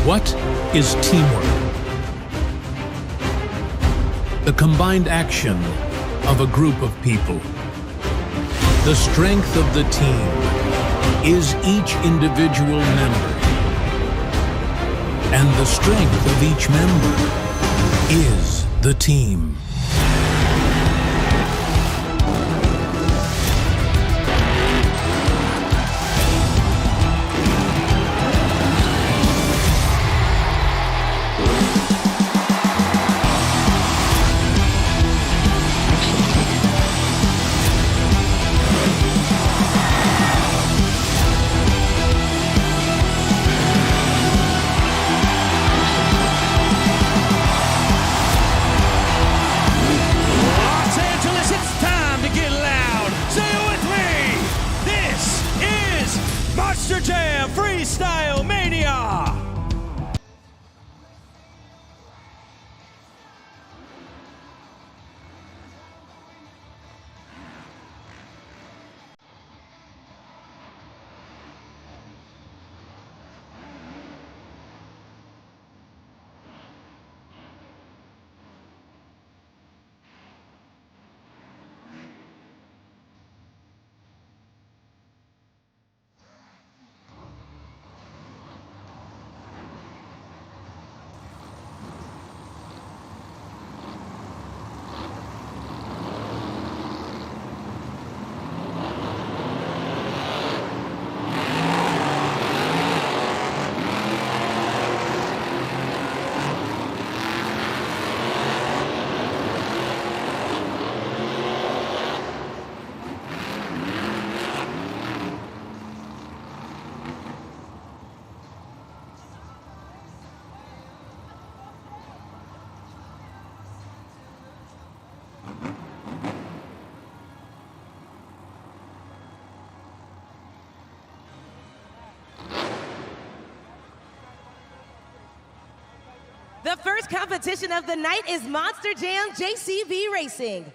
What is teamwork? The combined action of a group of people. The strength of the team is each individual member. And the strength of each member is the team. Freestyle Mania! The first competition of the night is Monster Jam JCB Racing.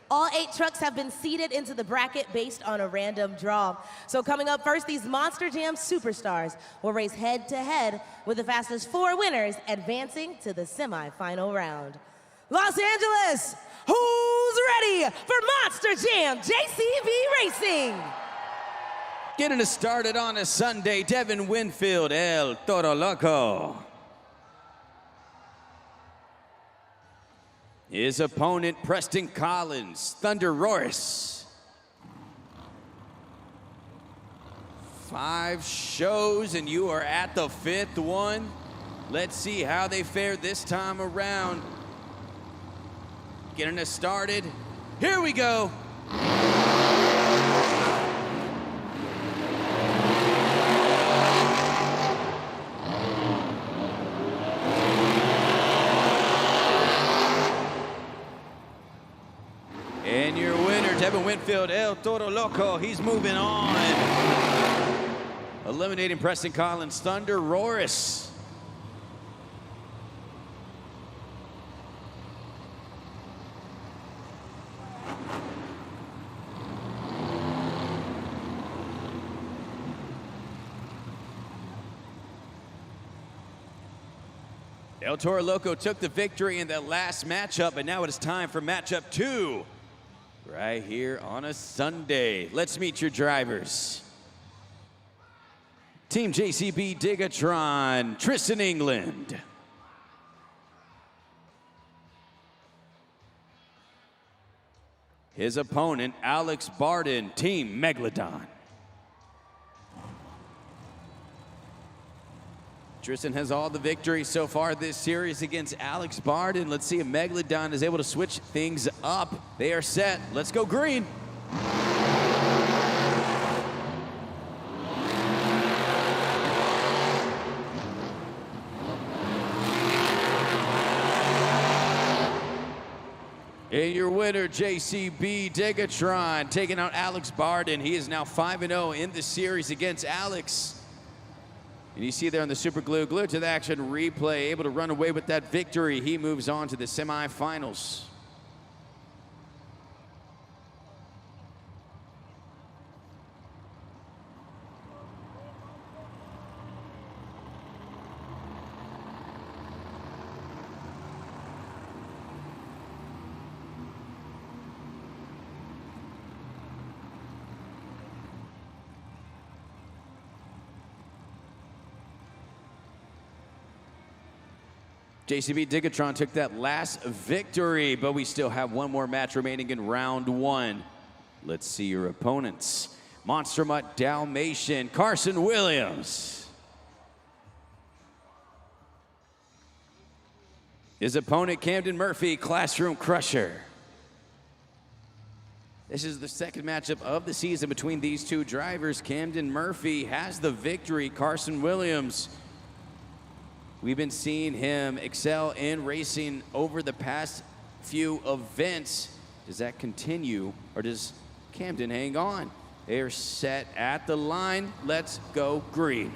All 8 trucks have been seeded into the bracket based on a random draw. So coming up first, these Monster Jam superstars will race head-to-head with the fastest 4 winners advancing to the semifinal round. Los Angeles, who's ready for Monster Jam JCB Racing? Getting us started on a Sunday, Devin Winfield, El Toro Loco. His opponent, Preston Collins, Thunder Roars. 5 shows and you are at the 5th one. Let's see how they fare this time around. Getting us started. Here we go. And your winner, Devin Winfield, El Toro Loco, he's moving on. Eliminating Preston Collins, Thunder Roars. El Toro Loco took the victory in that last matchup, and now it is time for matchup 2. Right here on a Sunday. Let's meet your drivers. Team JCB Digatron, Tristan England. His opponent, Alex Barden, Team Megalodon. Tristan has all the victories so far this series against Alex Barden. Let's see if Megalodon is able to switch things up. They are set. Let's go green. And your winner, JCB Digatron, taking out Alex Barden. He is now 5-0 in the series against Alex. And you see there on the super glue, glued to the action replay, able to run away with that victory. He moves on to the semifinals. JCB Digatron took that last victory, but we still have one more match remaining in round one. Let's see your opponents. Monster Mutt Dalmatian, Carson Williams. His opponent, Camden Murphy, Classroom Crusher. This is the second matchup of the season between these two drivers. Camden Murphy has the victory. Carson Williams, we've been seeing him excel in racing over the past few events. Does that continue, or does Camden hang on? They are set at the line. Let's go green.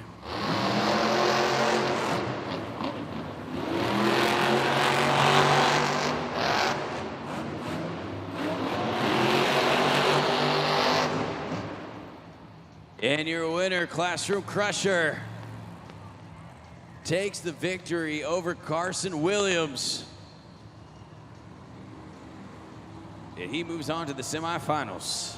And your winner, Classroom Crusher, takes the victory over Carson Williams. And he moves on to the semifinals.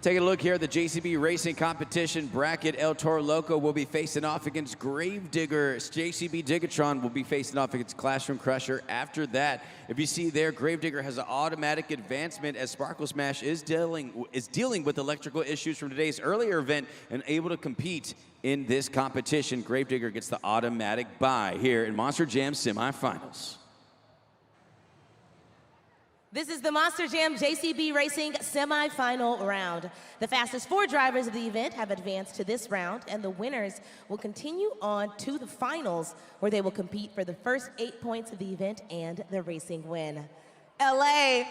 Take a look here at the JCB Racing Competition bracket. El Toro Loco will be facing off against Gravedigger. JCB Digatron will be facing off against Classroom Crusher. After that, if you see there, Gravedigger has an automatic advancement as Sparkle Smash is dealing with electrical issues from today's earlier event and able to compete in this competition. Gravedigger gets the automatic bye here in Monster Jam semifinals. This is the Monster Jam JCB Racing semifinal round. The fastest 4 drivers of the event have advanced to this round, and the winners will continue on to the finals, where they will compete for the first 8 points of the event and the racing win. LA,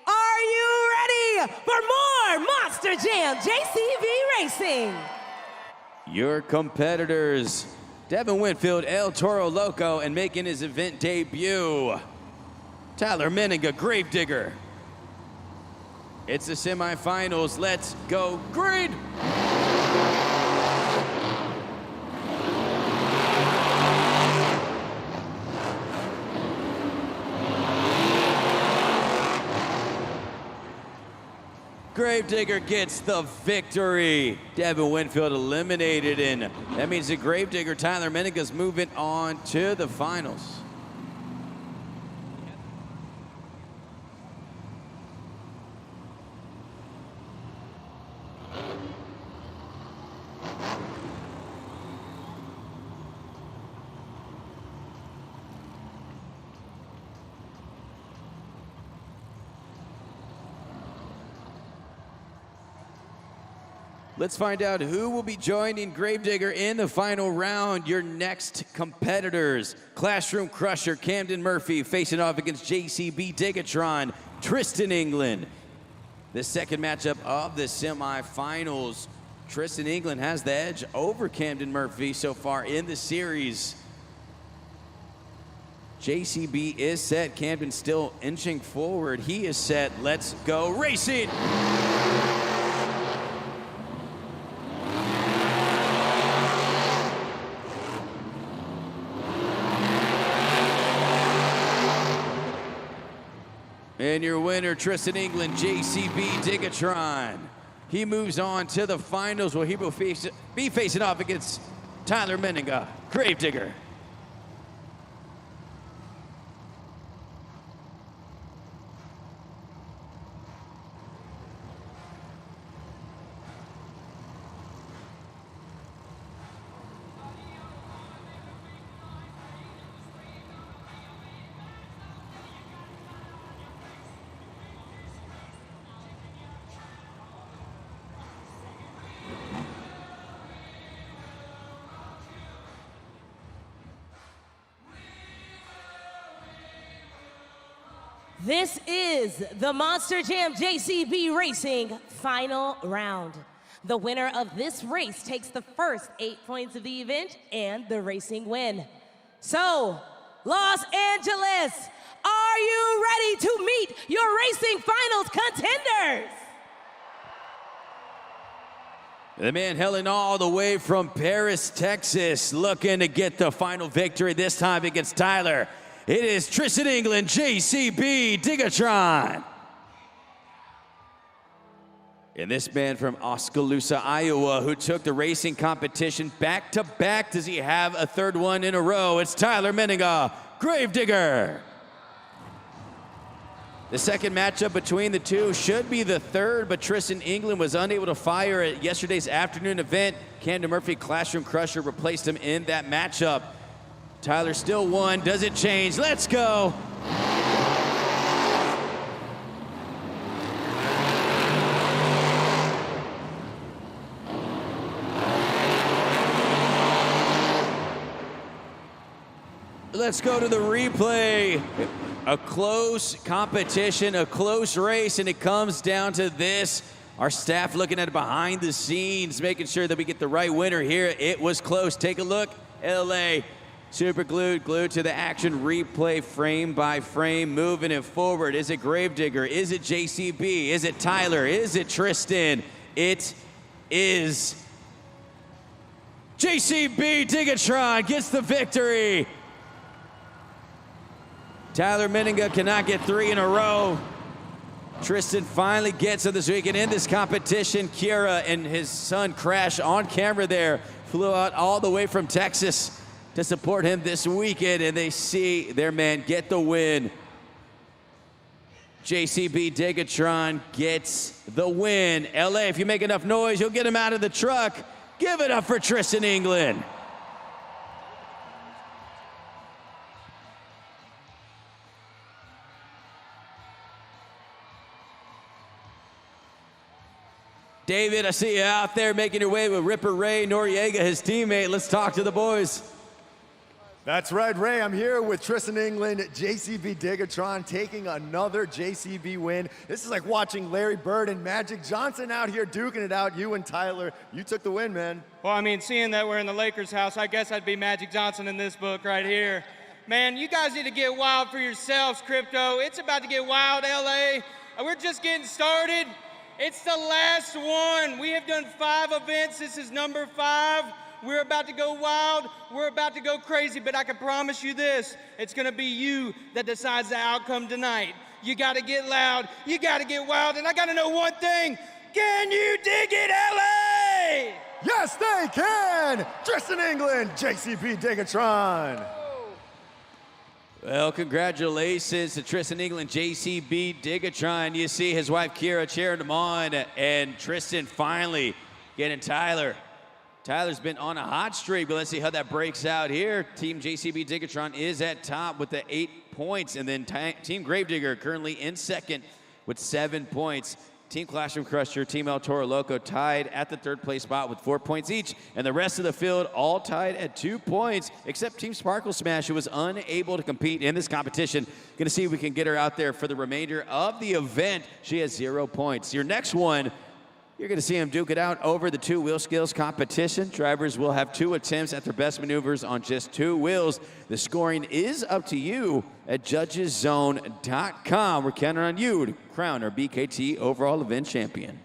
are you ready for more Monster Jam JCB Racing? Your competitors, Devin Winfield, El Toro Loco, and making his event debut, Tyler Menninga, Gravedigger. It's the semifinals. Let's go green. Gravedigger gets the victory. Devin Winfield eliminated, and that means that Gravedigger, Tyler Menninga's moving on to the finals. Let's find out who will be joining Gravedigger in the final round. Your next competitors, Classroom Crusher, Camden Murphy, facing off against JCB Digatron, Tristan England. The second matchup of the semifinals. Tristan England has the edge over Camden Murphy so far in the series. JCB is set. Camden still inching forward. He is set. Let's go racing. And your winner, Tristan England, JCB Digatron. He moves on to the finals where he will be facing off against Tyler Menninga, Gravedigger. This is the Monster Jam JCB Racing final round. The winner of this race takes the first 8 points of the event and the racing win. So, Los Angeles, are you ready to meet your racing finals contenders? The man hailing all the way from Paris, Texas, looking to get the final victory, this time against Tyler. It is Tristan England, JCB Digatron. And this man from Oskaloosa, Iowa, who took the racing competition back-to-back. Does he have a third one in a row? It's Tyler Menninga, Gravedigger. The second matchup between the two should be the third, but Tristan England was unable to fire at yesterday's afternoon event. Camden Murphy, Classroom Crusher, replaced him in that matchup. Tyler still won. Does it change? Let's go. Let's go to the replay. A close competition, a close race, and it comes down to this. Our staff looking at it behind the scenes, making sure that we get the right winner here. It was close. Take a look. LA super glued to the action replay frame by frame, moving it forward. Is it Gravedigger? Is it JCB? Is it Tyler? Is it Tristan? It is JCB Digatron gets the victory. Tyler Menninga cannot get 3 in a row. Tristan finally gets it this weekend in this competition. Kira and his son Crash on camera there flew out all the way from Texas to support him this weekend, and they see their man get the win. JCB Digatron gets the win. LA, if you make enough noise, you'll get him out of the truck. Give it up for Tristan England. David, I see you out there making your way with Ripper Ray Noriega, his teammate. Let's talk to the boys. That's right, Ray. I'm here with Tristan England, JCB Digatron, taking another JCB win. This is like watching Larry Bird and Magic Johnson out here duking it out. You and Tyler, you took the win, man. Well, I mean, seeing that we're in the Lakers' house, I guess I'd be Magic Johnson in this book right here. Man, you guys need to get wild for yourselves, Crypto. It's about to get wild, LA. We're just getting started. It's the last one. We have done 5 events. This is number 5. We're about to go wild. We're about to go crazy, but I can promise you this. It's gonna be you that decides the outcome tonight. You gotta get loud. You gotta get wild. And I gotta know one thing. Can you dig it, LA? Yes, they can. Tristan England, JCB Digatron. Well, congratulations to Tristan England, JCB Digatron. You see his wife Kira cheering him on, and Tristan finally getting Tyler. Tyler's been on a hot streak, but let's see how that breaks out here. Team JCB Digatron is at top with the 8 points, and then Team Gravedigger currently in second with 7 points. Team Classroom Crusher, Team Toro Loco tied at the 3rd place spot with 4 points each, and the rest of the field all tied at 2 points, except Team Sparkle Smash, who was unable to compete in this competition. Gonna see if we can get her out there for the remainder of the event. She has 0 points. Your next one, you're gonna see him duke it out over the 2 wheel skills competition. Drivers will have 2 attempts at their best maneuvers on just 2 wheels. The scoring is up to you at judgeszone.com. We're counting on you to crown our BKT overall event champion.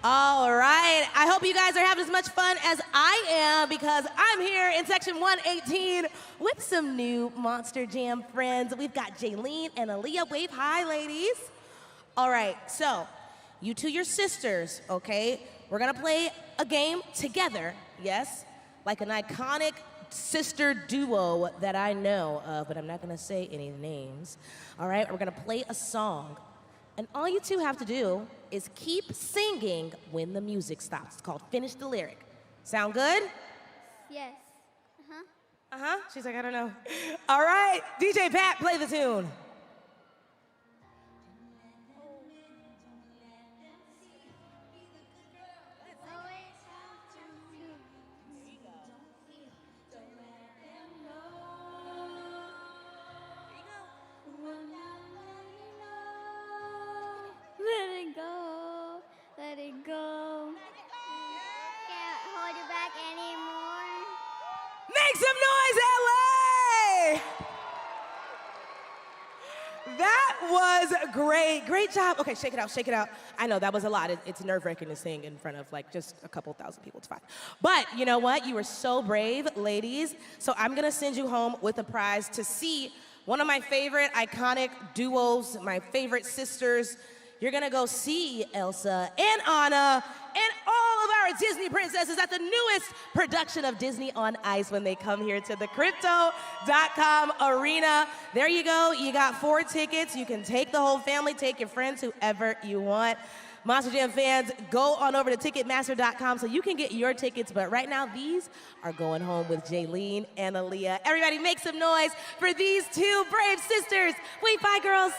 All right, I hope you guys are having as much fun as I am, because I'm here in section 118 with some new Monster Jam friends. We've got Jaylene and Aaliyah. Wave hi, ladies. All right, so you two, your sisters, okay? We're gonna play a game together, yes, like an iconic sister duo that I know of, but I'm not gonna say any names. All right, we're gonna play a song, and all you two have to do is keep singing when the music stops. It's called Finish the Lyric. Sound good? Yes. She's like, I don't know. All right, DJ Pat, play the tune. Let it go. Can't hold you back anymore. Make some noise, LA! That was great. Great job. Okay, shake it out, shake it out. I know that was a lot. It's nerve-wracking to sing in front of like just a couple thousand people. It's fine. But you know what? You were so brave, ladies. So I'm gonna send you home with a prize to see one of my favorite iconic duos, my favorite sisters. You're gonna go see Elsa and Anna and all of our Disney princesses at the newest production of Disney on Ice when they come here to the Crypto.com arena. There you go, you got 4 tickets. You can take the whole family, take your friends, whoever you want. Monster Jam fans, go on over to Ticketmaster.com so you can get your tickets, but right now these are going home with Jaylene and Aaliyah. Everybody make some noise for these 2 brave sisters. Wait, bye girls.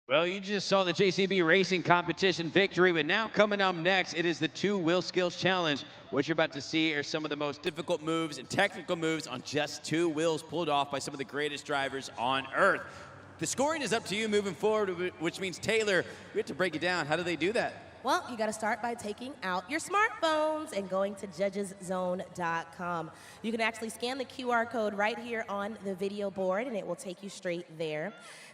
Well, you just saw the JCB Racing competition victory, but now coming up next, it is the 2 Wheel Skills Challenge. What you're about to see are some of the most difficult moves and technical moves on just 2 wheels pulled off by some of the greatest drivers on Earth. The scoring is up to you moving forward, which means, Taylor, we have to break it down. How do they do that? Well, you gotta start by taking out your smartphones and going to judgeszone.com. You can actually scan the QR code right here on the video board and it will take you straight there.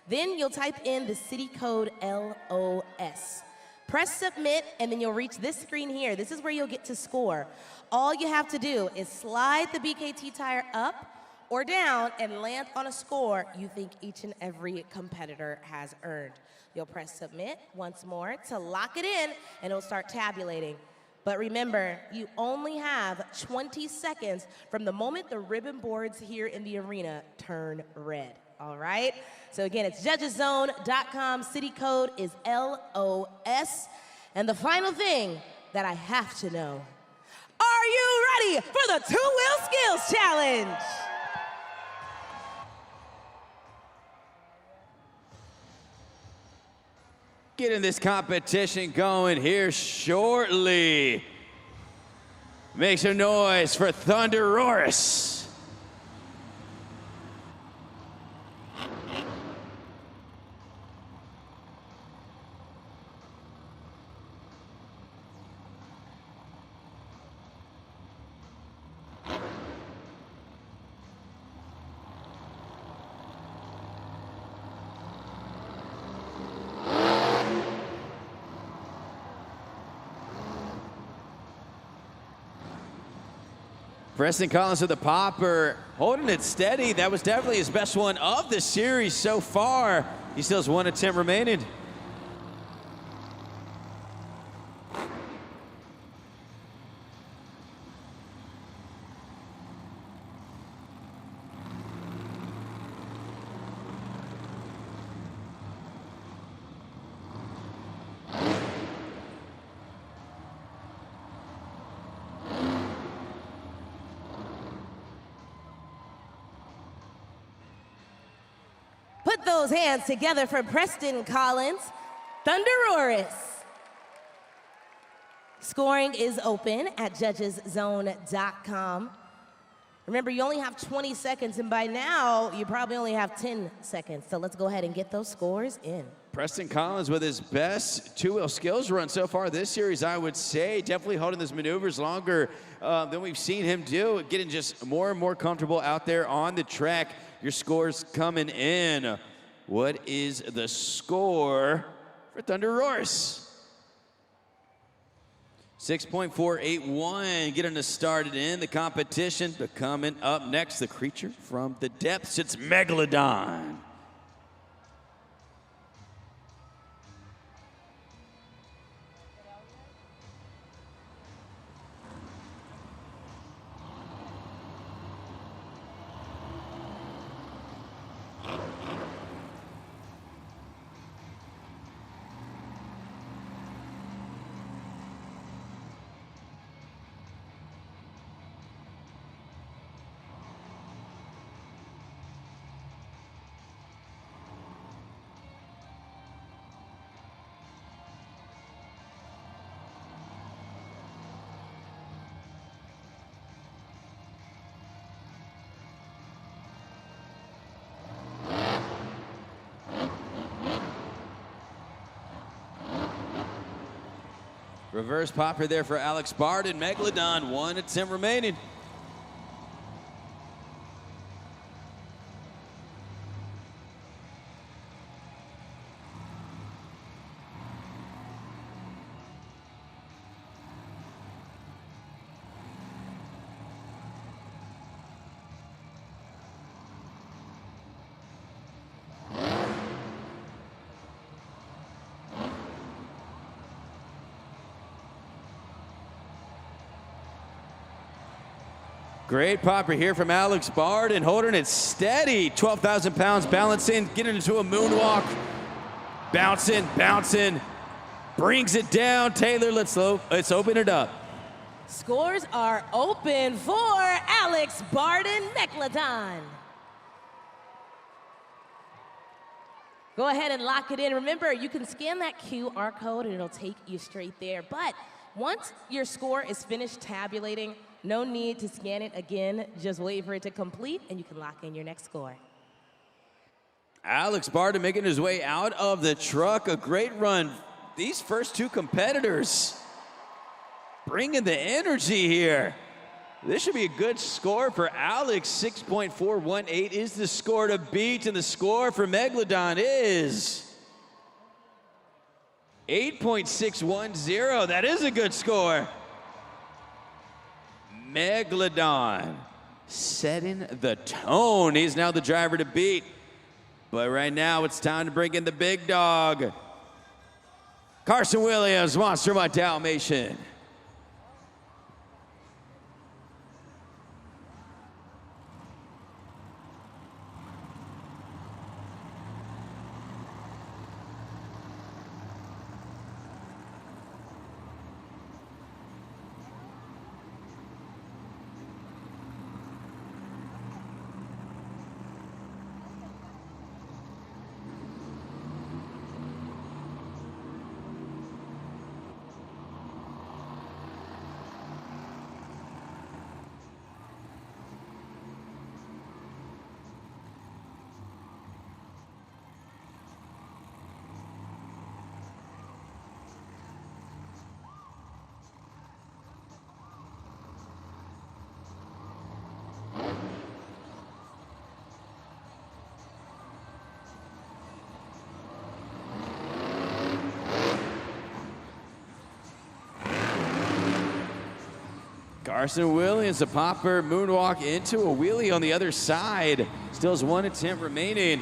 Then you'll type in the city code LOS. Press submit and then you'll reach this screen here. This is where you'll get to score. All you have to do is slide the BKT tire up or down and land on a score you think each and every competitor has earned. You'll press submit once more to lock it in and it'll start tabulating. But remember, you only have 20 seconds from the moment the ribbon boards here in the arena turn red, all right? So again, it's judgeszone.com, city code is LOS. And the final thing that I have to know, are you ready for the 2 Wheel Skills Challenge? Getting this competition going here shortly. Make some noise for Thunderoris. Preston Collins with the popper, holding it steady. That was definitely his best one of the series so far. He still has 1 attempt remaining. Put those hands together for Preston Collins, Thunderoris. Scoring is open at judgeszone.com. Remember, you only have 20 seconds, and by now, you probably only have 10 seconds. So let's go ahead and get those scores in. Preston Collins with his best two-wheel skills run so far this series, I would say. Definitely holding his maneuvers longer than we've seen him do. Getting just more and more comfortable out there on the track. Your scores coming in. What is the score for Thunder Roars? 6.481, getting us started in the competition. But coming up next, the creature from the depths, it's Megalodon. Reverse popper there for Alex Barden. Megalodon, 1 attempt remaining. Great popper here from Alex Barden, holding it steady. 12,000 pounds balancing, getting into a moonwalk. Bouncing, bouncing, brings it down. Taylor, let's open it up. Scores are open for Alex Barden Megalodon. Go ahead and lock it in. Remember, you can scan that QR code and it'll take you straight there. But once your score is finished tabulating, no need to scan it again. Just wait for it to complete and you can lock in your next score. Alex Barden making his way out of the truck. A great run. These first two competitors bringing the energy here. This should be a good score for Alex. 6.418 is the score to beat, and the score for Megalodon is 8.610. That is a good score. Megalodon setting the tone. He's now the driver to beat. But right now, it's time to bring in the big dog. Carson Williams, Monster My Dalmatian. Carson Williams, a popper, moonwalk into a wheelie on the other side. Still has 1 attempt remaining.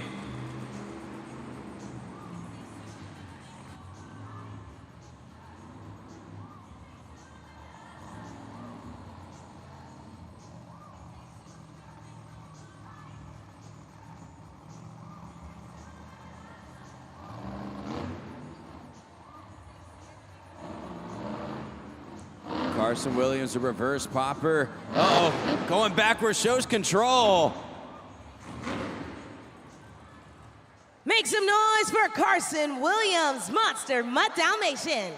Carson Williams, a reverse popper. Uh-oh, going backwards, shows control. Make some noise for Carson Williams, Monster My Dalmatian.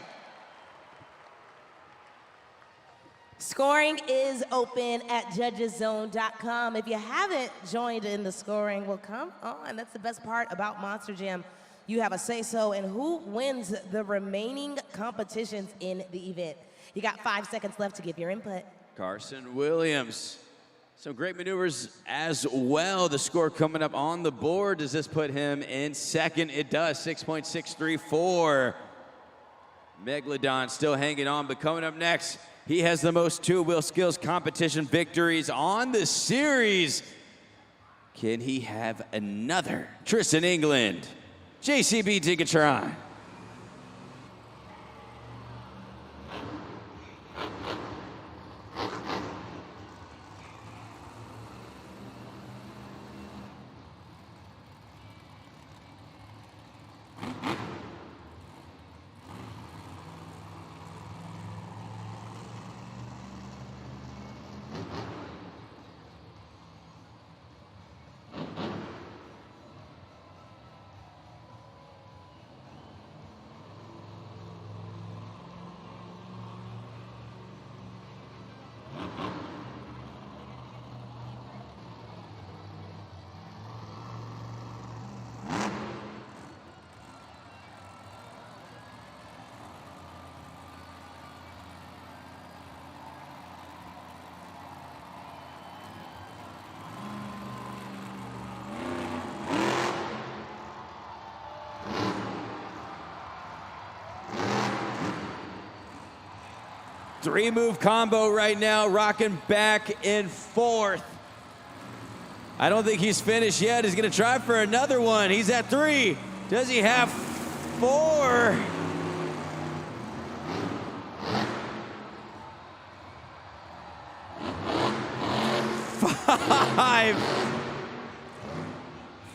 Scoring is open at judgeszone.com. If you haven't joined in the scoring, well, come on. That's the best part about Monster Jam. You have a say-so in who wins the remaining competitions in the event. You got 5 seconds left to give your input. Carson Williams. Some great maneuvers as well. The score coming up on the board. Does this put him in second? It does, 6.634. Megalodon still hanging on, but coming up next, he has the most two-wheel skills competition victories on the series. Can he have another? Tristan England, JCB Tigatron. Three-move combo right now, rocking back and forth. I don't think he's finished yet. He's gonna try for another one. He's at 3. Does he have 4?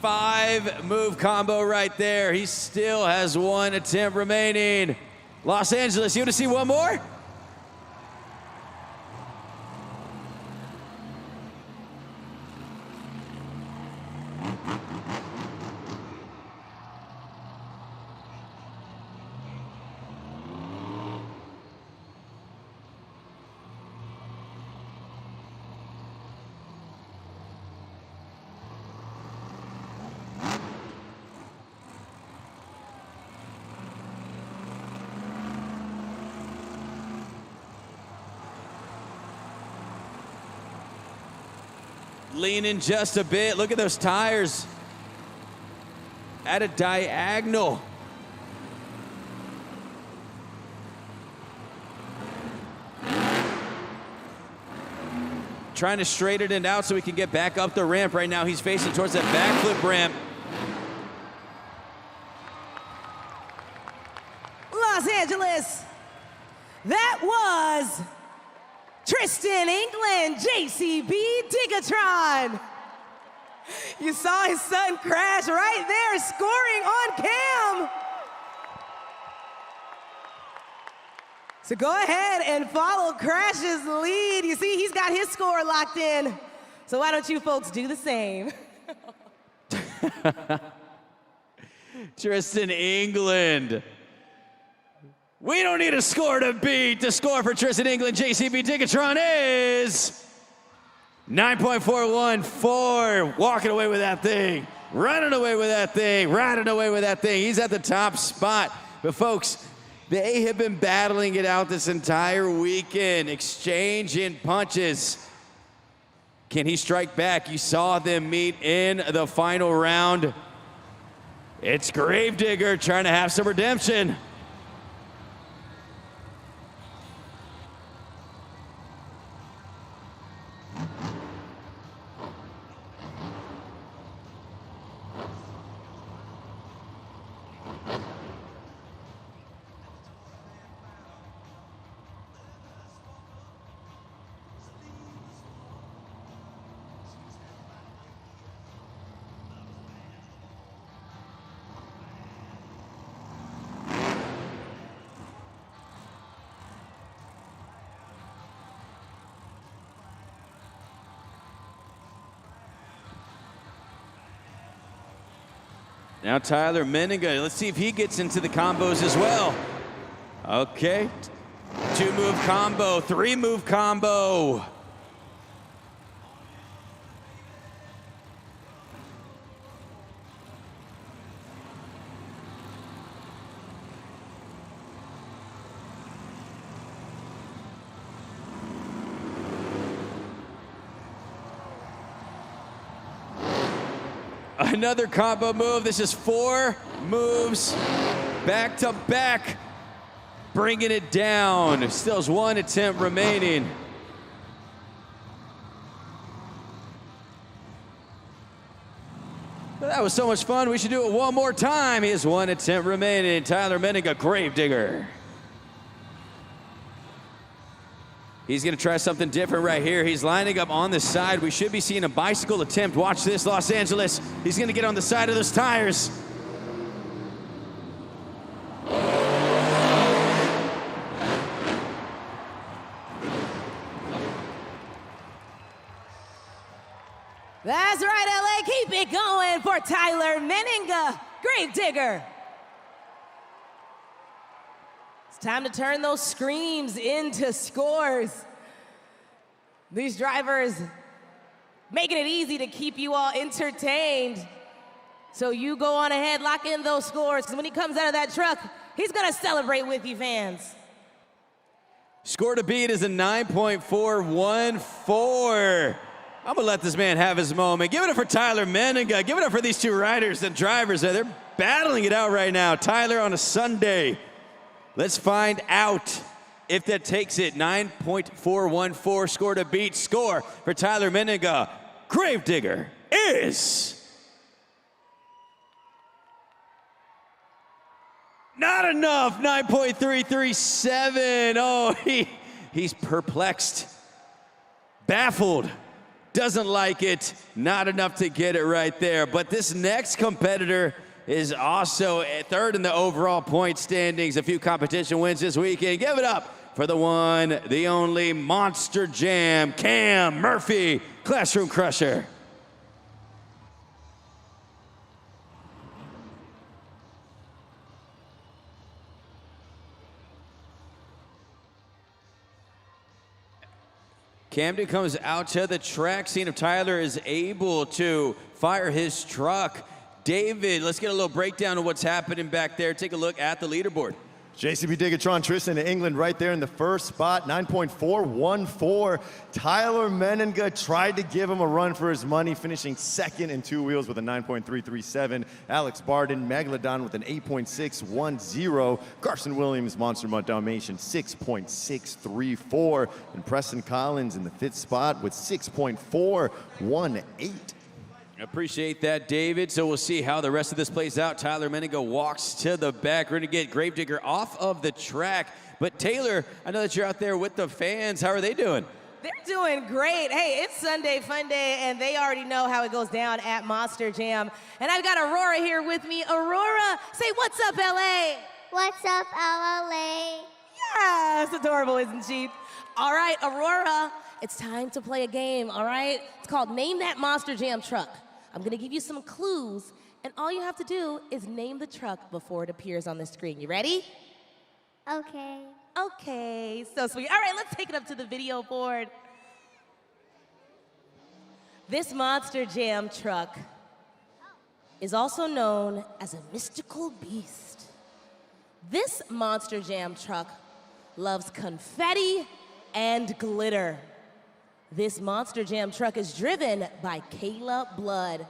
Five-move combo right there. He still has 1 attempt remaining. Los Angeles, you want to see one more? Leaning just a bit. Look at those tires at a diagonal. Trying to straighten it out so he can get back up the ramp. Right now he's facing towards that backflip ramp. Los Angeles, that was Tristan England, JCB Tigatron. You saw his son crash right there, scoring on cam. So go ahead and follow Crash's lead. You see, he's got his score locked in. So why don't you folks do the same? Tristan England. We don't need a score to beat. The score for Tristan England, JCB Tigatron is 9.414. Walking away with that thing. Running away with that thing. Riding away with that thing. He's at the top spot. But folks, they have been battling it out this entire weekend, exchanging punches. Can he strike back? You saw them meet in the final round. It's Gravedigger trying to have some redemption. Now Tyler Menninga, let's see if he gets into the combos as well. Okay, 2-move combo, 3-move combo. Another combo move. This is 4 moves back to back, bringing it down. Still has 1 attempt remaining. That was so much fun. We should do it one more time. He has 1 attempt remaining. Tyler Menninga, Gravedigger. He's gonna try something different right here. He's lining up on the side. We should be seeing a bicycle attempt. Watch this, Los Angeles. He's gonna get on the side of those tires. That's right, LA. Keep it going for Tyler Menninga, Gravedigger. It's time to turn those screams into scores. These drivers making it easy to keep you all entertained. So you go on ahead, lock in those scores, because when he comes out of that truck, he's gonna celebrate with you fans. Score to beat is a 9.414. I'm gonna let this man have his moment. Give it up for Tyler Menninga. Give it up for these 2 riders and drivers. They're battling it out right now. Tyler on a Sunday. Let's find out if that takes it. 9.414 score to beat. Score for Tyler Menninga, Gravedigger, is not enough. 9.337. Oh, he's perplexed, baffled. Doesn't like it, not enough to get it right there. But this next competitor is also 3rd in the overall point standings. A few competition wins this weekend. Give it up for the one, the only Monster Jam, Cam Murphy, Classroom Crusher. Camden comes out to the track, seeing if Tyler is able to fire his truck. David, let's get a little breakdown of what's happening back there. Take a look at the leaderboard. JCB Digatron, Tristan to England right there in the first spot, 9.414. Tyler Menninga tried to give him a run for his money, finishing 2nd in 2 wheels with a 9.337. Alex Barden, Megalodon with an 8.610. Carson Williams, Monster Mutt Dalmatian, 6.634. And Preston Collins in the 5th spot with 6.418. Appreciate that, David. So we'll see how the rest of this plays out. Tyler Menninga walks to the back. We're going to get Gravedigger off of the track. But Taylor, I know that you're out there with the fans. How are they doing? They're doing great. Hey, it's Sunday Fun Day, and they already know how it goes down at Monster Jam. And I've got Aurora here with me. Aurora, say what's up, LA? What's up, LLA? Yeah, it's adorable, isn't she? All right, Aurora, it's time to play a game, all right? It's called Name That Monster Jam Truck. I'm gonna give you some clues, and all you have to do is name the truck before it appears on the screen. You ready? Okay. Okay, so sweet. All right, let's take it up to the video board. This Monster Jam truck is also known as a mystical beast. This Monster Jam truck loves confetti and glitter. This Monster Jam truck is driven by Kayla Blood.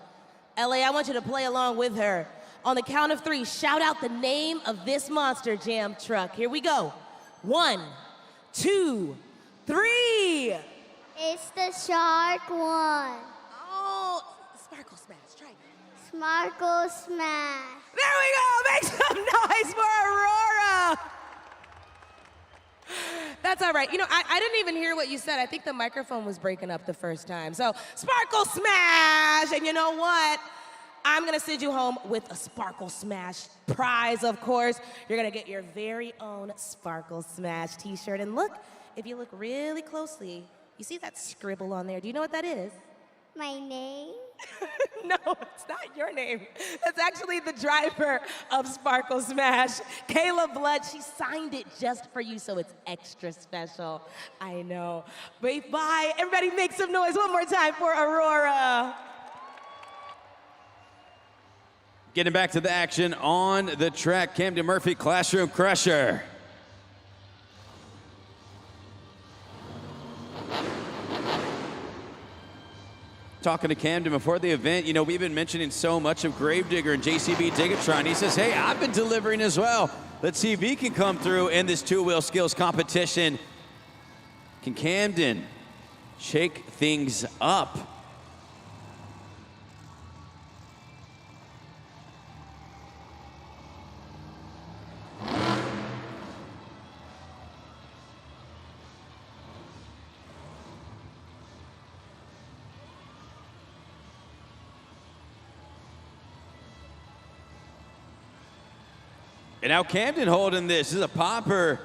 LA, I want you to play along with her. On the count of 3, shout out the name of this Monster Jam truck. Here we go. 1, 2, 3. It's the shark one. Oh, Sparkle Smash, try it. Smarkle Smash. There we go, make some noise for Aurora. That's all right. You know, I didn't even hear what you said. I think the microphone was breaking up the first time. So, Sparkle Smash! And you know what? I'm gonna send you home with a Sparkle Smash prize, of course. You're gonna get your very own Sparkle Smash t-shirt. And look, if you look really closely, you see that scribble on there. Do you know what that is? My name? No, it's not your name. That's actually the driver of Sparkle Smash. Kayla Blood, she signed it just for you, so it's extra special. I know. But bye. Everybody make some noise one more time for Aurora. Getting back to the action on the track, Camden Murphy, Classroom Crusher. talking to Camden before the event. You know, we've been mentioning so much of Gravedigger and JCB Diggatron. He says, hey, I've been delivering as well. Let's see if he can come through in this two-wheel skills competition. Can Camden shake things up? And now Camden holding this. This is a popper.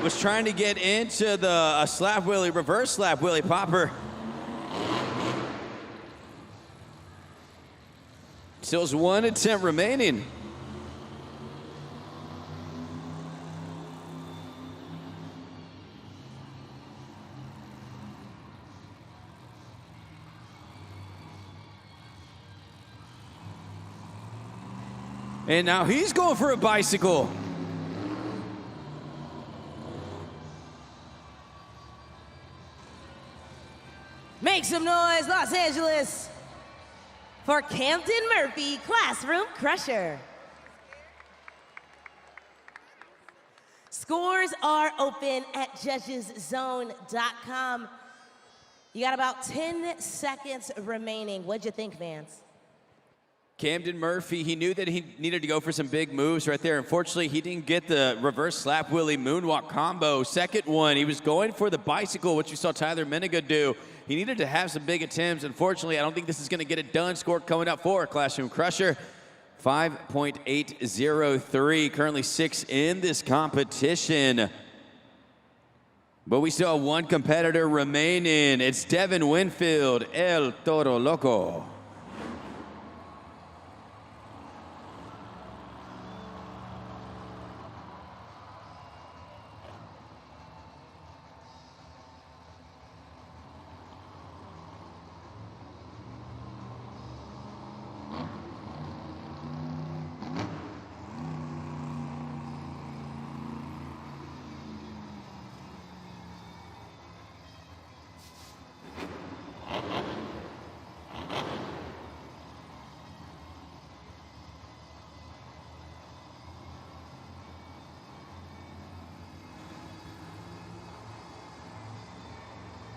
Was trying to get into the slap wheelie, reverse slap wheelie popper. Still has one attempt remaining. And now he's going for a bicycle. Make some noise, Los Angeles, for Camden Murphy, Classroom Crusher. Scores are open at judgeszone.com. You got about 10 seconds remaining. What'd you think, Vance? Camden Murphy, he knew that he needed to go for some big moves right there. Unfortunately, he didn't get the reverse slap wheelie moonwalk combo. Second one, he was going for the bicycle, which you saw Tyler Meniga do. He needed to have some big attempts. Unfortunately, I don't think this is going to get it done. Score coming up for Classroom Crusher, 5.803. Currently 6 in this competition. But we still have one competitor remaining. It's Devin Winfield, El Toro Loco.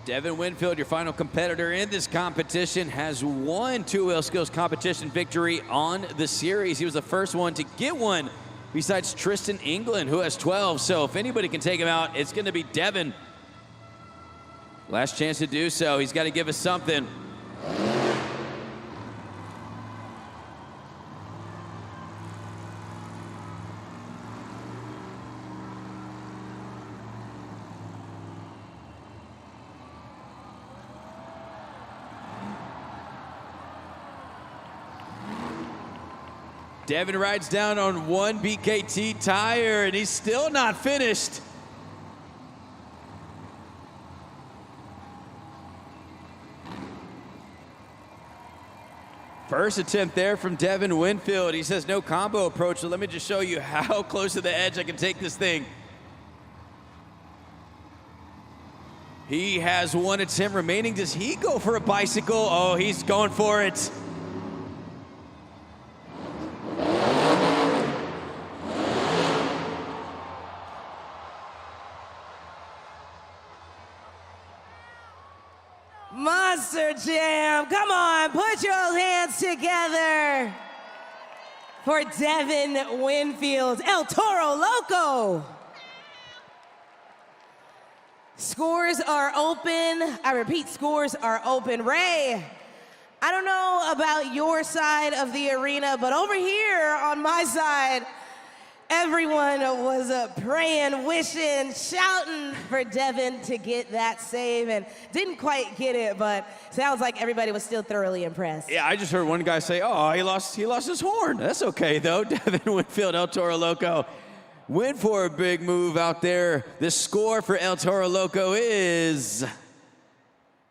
Devin Winfield, your final competitor in this competition, has won two-wheel skills competition victory on the series. He was the first one to get one besides Tristan England, who has 12. So if anybody can take him out, it's going to be Devin. Last chance to do so. He's got to give us something. Devin rides down on one BKT tire, and he's still not finished. First attempt there from Devin Winfield. He says no combo approach, so let me just show you how close to the edge I can take this thing. He has one attempt remaining. Does he go for a bicycle? Oh, he's going for it. Monster Jam, come on, put your hands together for Devin Winfield, El Toro Loco. Scores are open. I repeat, scores are open. Ray, I don't know about your side of the arena, but over here on my side, everyone was praying, wishing, shouting for Devin to get that save, and didn't quite get it, but sounds like everybody was still thoroughly impressed. Yeah, I just heard one guy say, oh, he lost his horn. That's okay, though. Devin Winfield, El Toro Loco, went for a big move out there. The score for El Toro Loco is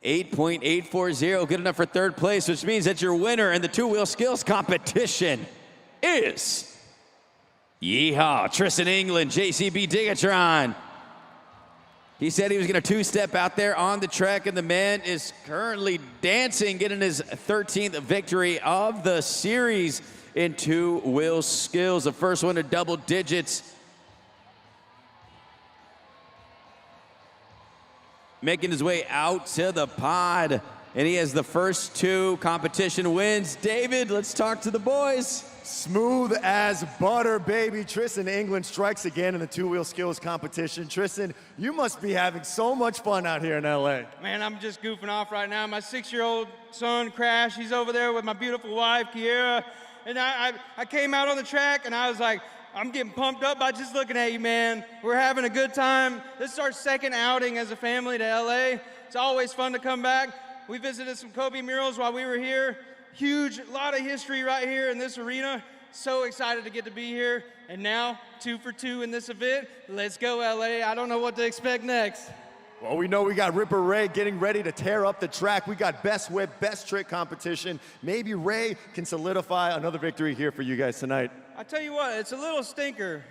8.840, good enough for third place, which means that your winner in the two-wheel skills competition is... Yeehaw, Tristan England, JCB Diggatron. He said he was going to two-step out there on the track, and the man is currently dancing, getting his 13th victory of the series in two-wheel skills. The first one to double digits. Making his way out to the pod, and he has the first two competition wins. David, let's talk to the boys. Smooth as butter, baby. Tristan England strikes again in the two-wheel skills competition. Tristan, you must be having so much fun out here in LA. Man, I'm just goofing off right now. My 6-year-old son, Crash, he's over there with my beautiful wife, Kiera. And I came out on the track, and I was like, I'm getting pumped up by just looking at you, man. We're having a good time. This is our second outing as a family to LA. It's always fun to come back. We visited some Kobe murals while we were here. Huge, lot of history right here in this arena. So excited to get to be here. And now, 2 for 2 in this event. Let's go, LA. I don't know what to expect next. Well, we know we got Ripper Ray getting ready to tear up the track. We got best whip, best trick competition. Maybe Ray can solidify another victory here for you guys tonight. I tell you what, it's a little stinker.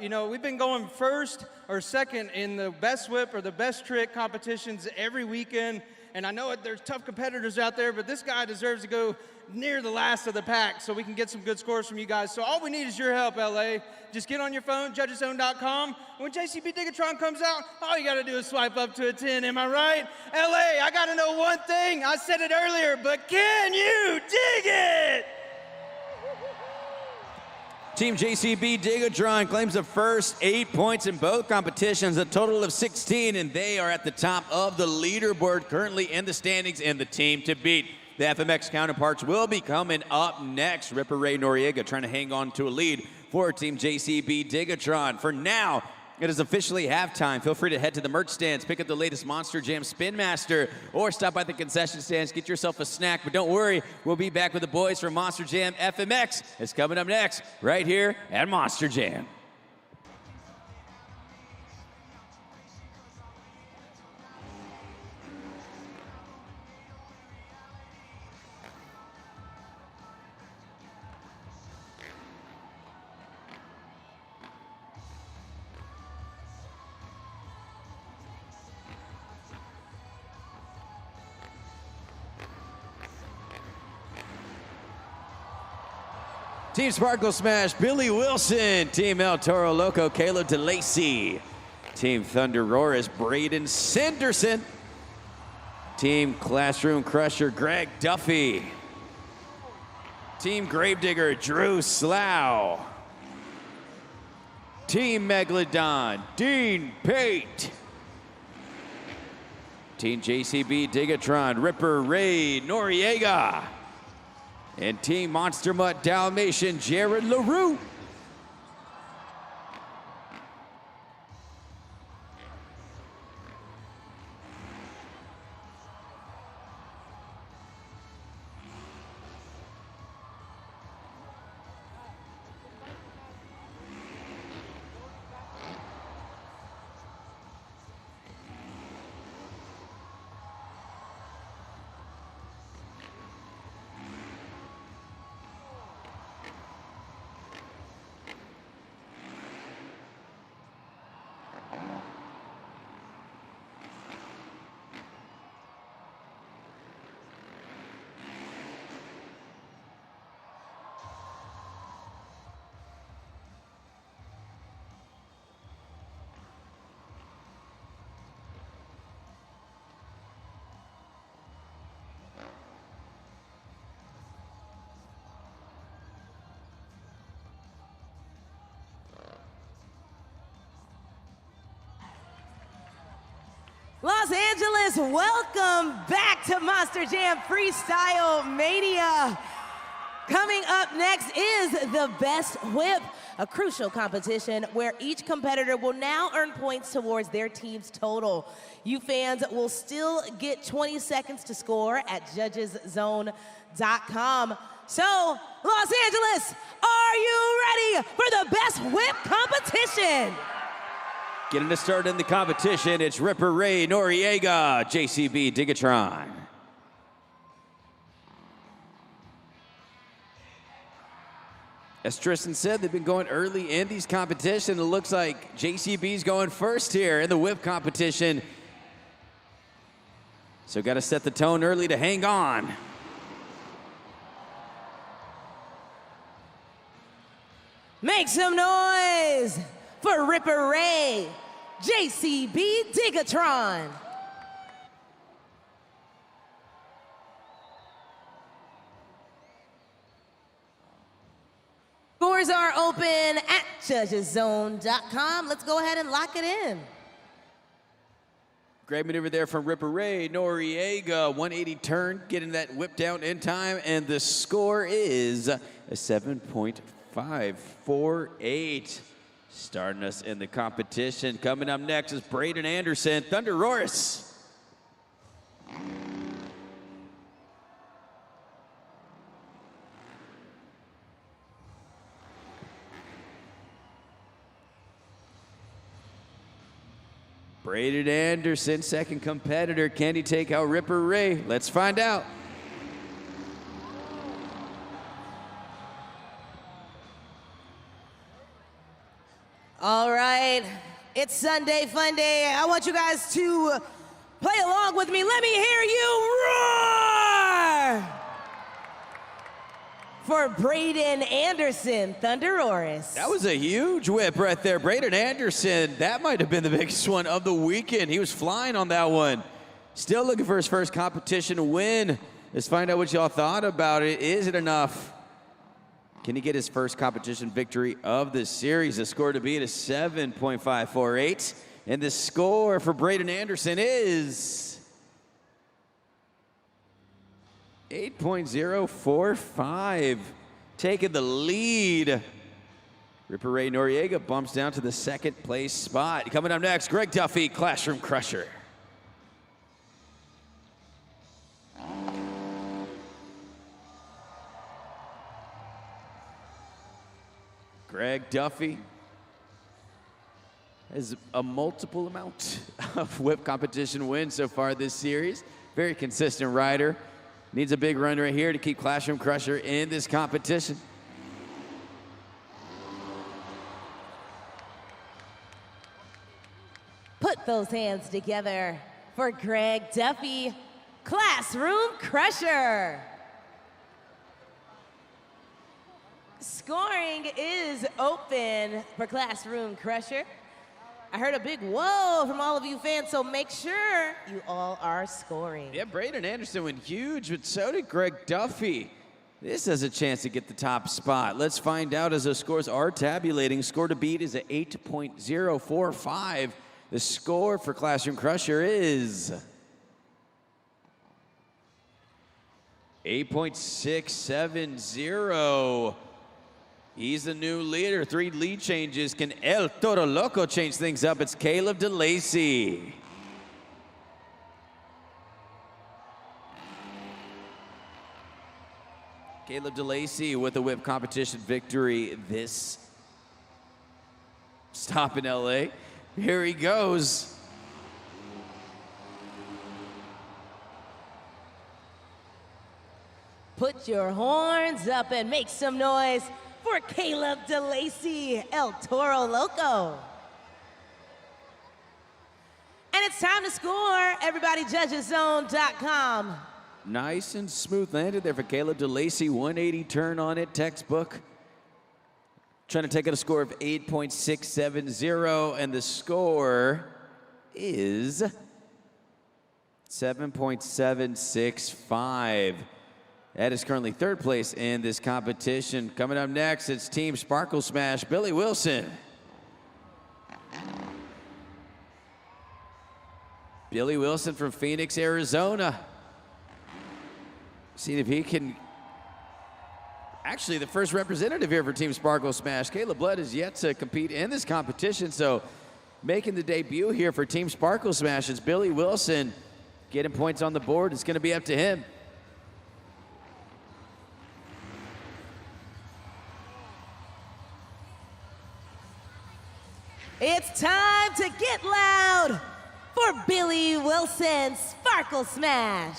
You know, we've been going first or second in the best whip or the best trick competitions every weekend. And I know there's tough competitors out there, but this guy deserves to go near the last of the pack so we can get some good scores from you guys. So all we need is your help, LA. Just get on your phone, judgeszone.com. When JCB Digatron comes out, all you got to do is swipe up to a 10. Am I right? LA, I got to know one thing. I said it earlier, but can you dig it? Team JCB Digatron claims the first 8 points in both competitions, a total of 16, and they are at the top of the leaderboard currently in the standings and the team to beat. The FMX counterparts will be coming up next. Ripper Ray Noriega trying to hang on to a lead for Team JCB Digatron. For now, it is officially halftime. Feel free to head to the merch stands, pick up the latest Monster Jam Spin Master, or stop by the concession stands, get yourself a snack. But don't worry, we'll be back with the boys from Monster Jam FMX. It's coming up next, right here at Monster Jam. Team Sparkle Smash, Billy Wilson. Team El Toro Loco, Caleb DeLacy. Team Thunder Roar is Braden Sanderson. Team Classroom Crusher, Greg Duffy. Team Gravedigger, Drew Slough. Team Megalodon, Dean Pate. Team JCB Digatron, Ripper Ray Noriega. And Team Monster Mutt Dalmatian, Jared LaRue. Los Angeles, welcome back to Monster Jam Freestyle Mania. Coming up next is the Best Whip, a crucial competition where each competitor will now earn points towards their team's total. You fans will still get 20 seconds to score at judgeszone.com. So, Los Angeles, are you ready for the Best Whip competition? Getting us started in the competition, it's Ripper Ray Noriega, JCB Digatron. As Tristan said, they've been going early in these competitions. It looks like JCB's going first here in the whip competition. So got to set the tone early to hang on. Make some noise for Ripper Ray, JCB Digatron. Scores are open at judgeszone.com. Let's go ahead and lock it in. Great maneuver there from Ripper Ray. Noriega, 180 turn, getting that whip down in time, and the score is a 7.548. Starting us in the competition. Coming up next is Braden Anderson, Thunderoris. Braden Anderson, second competitor. Can he take out Ripper Ray? Let's find out. All right, it's Sunday Fun Day. I want you guys to play along with me. Let me hear you roar! For Braden Anderson, Thunderoris. That was a huge whip right there. Braden Anderson, that might have been the biggest one of the weekend. He was flying on that one. Still looking for his first competition win. Let's find out what y'all thought about it. Is it enough? Can he get his first competition victory of the series? The score to beat is 7.548. And the score for Braden Anderson is 8.045. Taking the lead. Ripper Ray Noriega bumps down to the second place spot. Coming up next, Greg Duffy, Classroom Crusher. Greg Duffy has a multiple amount of whip competition wins so far this series. Very consistent rider. Needs a big run right here to keep Classroom Crusher in this competition. Put those hands together for Greg Duffy, Classroom Crusher. Scoring is open for Classroom Crusher. I heard a big whoa from all of you fans, so make sure you all are scoring. Yeah, Braden Anderson went huge, but so did Greg Duffy. This has a chance to get the top spot. Let's find out as the scores are tabulating. Score to beat is at 8.045. The score for Classroom Crusher is 8.670. He's the new leader. 3 lead changes. Can El Toro Loco change things up? It's Caleb DeLacy. Caleb DeLacy with a whip competition victory this stop in LA. Here he goes. Put your horns up and make some noise for Caleb DeLacy, El Toro Loco. And it's time to score. Everybody, judgeszone.com. Nice and smooth landed there for Caleb DeLacy. 180 turn on it, textbook. Trying to take out a score of 8.670, and the score is 7.765. That is currently third place in this competition. Coming up next, it's Team Sparkle Smash, Billy Wilson. Billy Wilson from Phoenix, Arizona. Seeing if he can, actually the first representative here for Team Sparkle Smash. Caleb Blood is yet to compete in this competition, so making the debut here for Team Sparkle Smash is Billy Wilson. Getting points on the board, it's gonna be up to him. It's time to get loud for Billy Wilson's Sparkle Smash.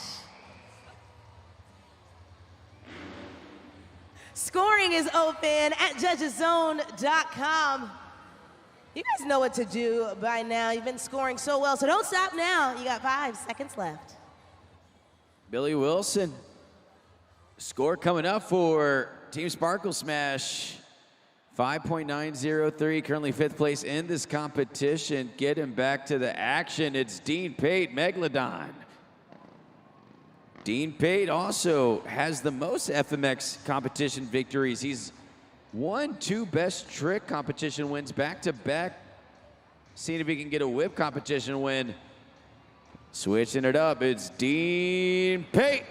Scoring is open at judgeszone.com. You guys know what to do by now. You've been scoring so well, so don't stop now. You got 5 seconds left. Billy Wilson. Score coming up for Team Sparkle Smash. 5.903, currently 5th place in this competition. Get him back to the action. It's Dean Pate, Megalodon. Dean Pate also has the most FMX competition victories. He's won 2 best trick competition wins back-to-back. Seeing if he can get a whip competition win. Switching it up, it's Dean Pate.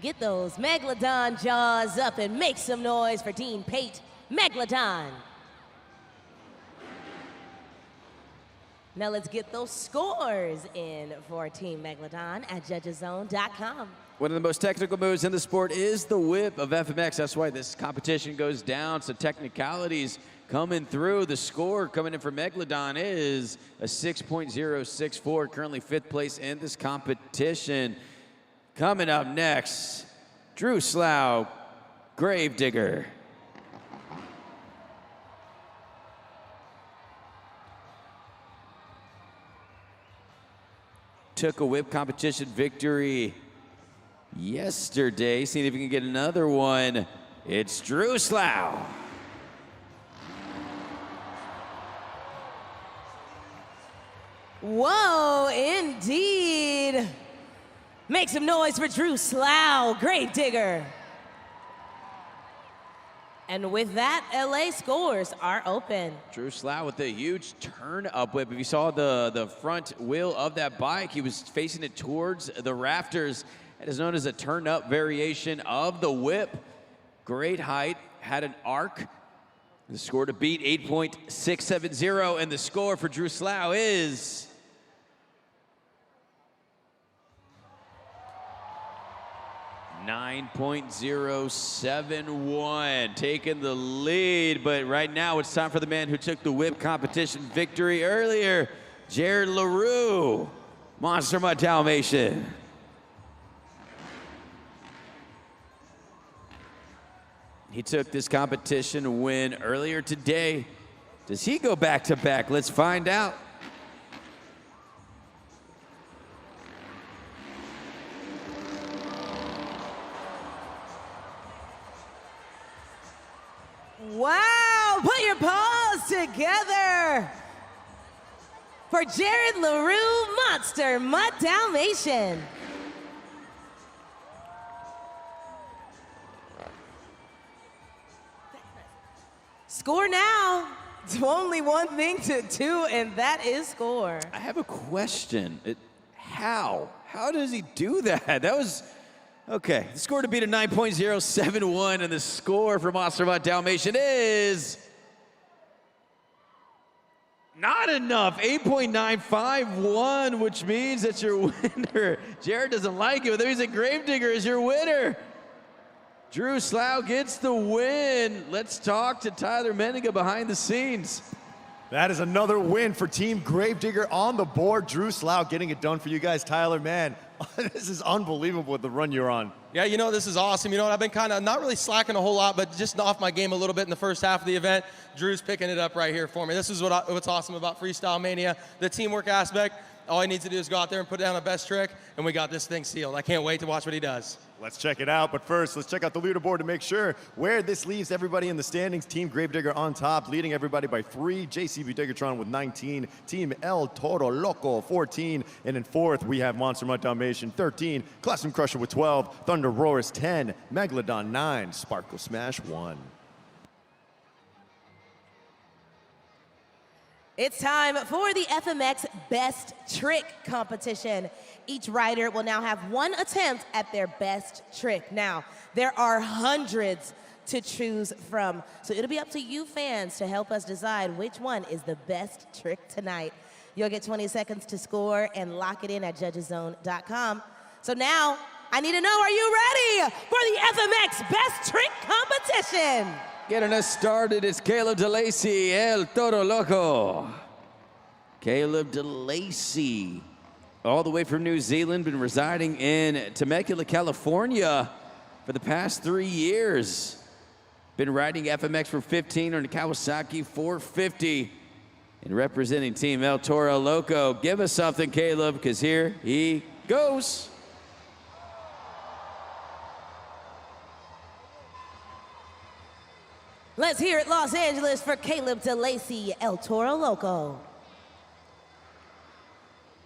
Get those Megalodon jaws up and make some noise for Dean Pate, Megalodon. Now let's get those scores in for Team Megalodon at judgeszone.com. One of the most technical moves in the sport is the whip of FMX. That's why this competition goes down. So technicalities coming through. The score coming in for Megalodon is a 6.064, currently 5th place in this competition. Coming up next, Drew Slough, Gravedigger. Took a whip competition victory yesterday. Seeing if he can get another one. It's Drew Slough. Whoa, indeed. Make some noise for Drew Slough, Gravedigger. And with that, LA scores are open. Drew Slough with a huge turn up whip. If you saw the front wheel of that bike, he was facing it towards the rafters. It is known as a turn up variation of the whip. Great height, had an arc. The score to beat, 8.670, and the score for Drew Slough is 9.071, taking the lead, but right now it's time for the man who took the whip competition victory earlier, Jared LaRue, Monster Mutt Dalmatian. He took this competition win earlier today. Does he go back-to-back? Let's find out. Wow, put your paws together for Jared LaRue, Monster Mutt Dalmatian. Score now. It's only one thing to do, and that is score. I have a question. How? How does he do that? That was... Okay, the score to beat a 9.071, and the score for Monster Mutt Dalmatian is not enough, 8.951, which means that your winner, Jared doesn't like it, but there he's a Gravedigger is your winner. Drew Slough gets the win. Let's talk to Tyler Menninga behind the scenes. That is another win for Team Gravedigger on the board. Drew Slough getting it done for you guys. Tyler, man, this is unbelievable with the run you're on. Yeah, you know, this is awesome. You know, I've been kind of not really slacking a whole lot, but just off my game a little bit in the first half of the event. Drew's picking it up right here for me. This is what's awesome about Freestyle Mania, the teamwork aspect. All he needs to do is go out there and put down the best trick, and we got this thing sealed. I can't wait to watch what he does. Let's check it out, but first, let's check out the leaderboard to make sure where this leaves everybody in the standings. Team Gravedigger on top, leading everybody by 3. JCB Diggertron with 19. Team Toro Loco, 14. And in 4th, we have Monster Mutt Dalmatian, 13. Classroom Crusher with 12. Thunder Roars, 10. Megalodon, 9. Sparkle Smash, 1. It's time for the FMX Best Trick competition. Each rider will now have one attempt at their best trick. Now, there are hundreds to choose from, so it'll be up to you fans to help us decide which one is the best trick tonight. You'll get 20 seconds to score and lock it in at judgeszone.com. So now, I need to know, are you ready for the FMX Best Trick competition? Getting us started is Caleb DeLacy, El Toro Loco. Caleb DeLacy all the way from New Zealand, been residing in Temecula, California for the past 3 years. Been riding FMX for 15 on the Kawasaki 450 and representing Team El Toro Loco. Give us something, Caleb, because here he goes. Let's hear it, Los Angeles, for Caleb DeLacy, El Toro Loco.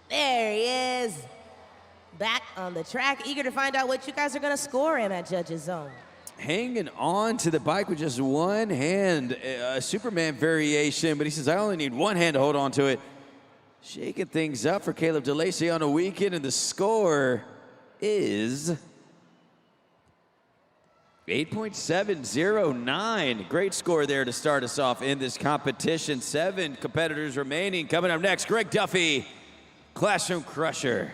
There he is, back on the track, eager to find out what you guys are gonna score him at Judges Zone. Hanging on to the bike with just one hand, a Superman variation, but he says, I only need one hand to hold on to it. Shaking things up for Caleb DeLacy on a weekend, and the score is 8.709. Great score there to start us off in this competition. 7 competitors remaining. Coming up next, Greg Duffy, Classroom Crusher.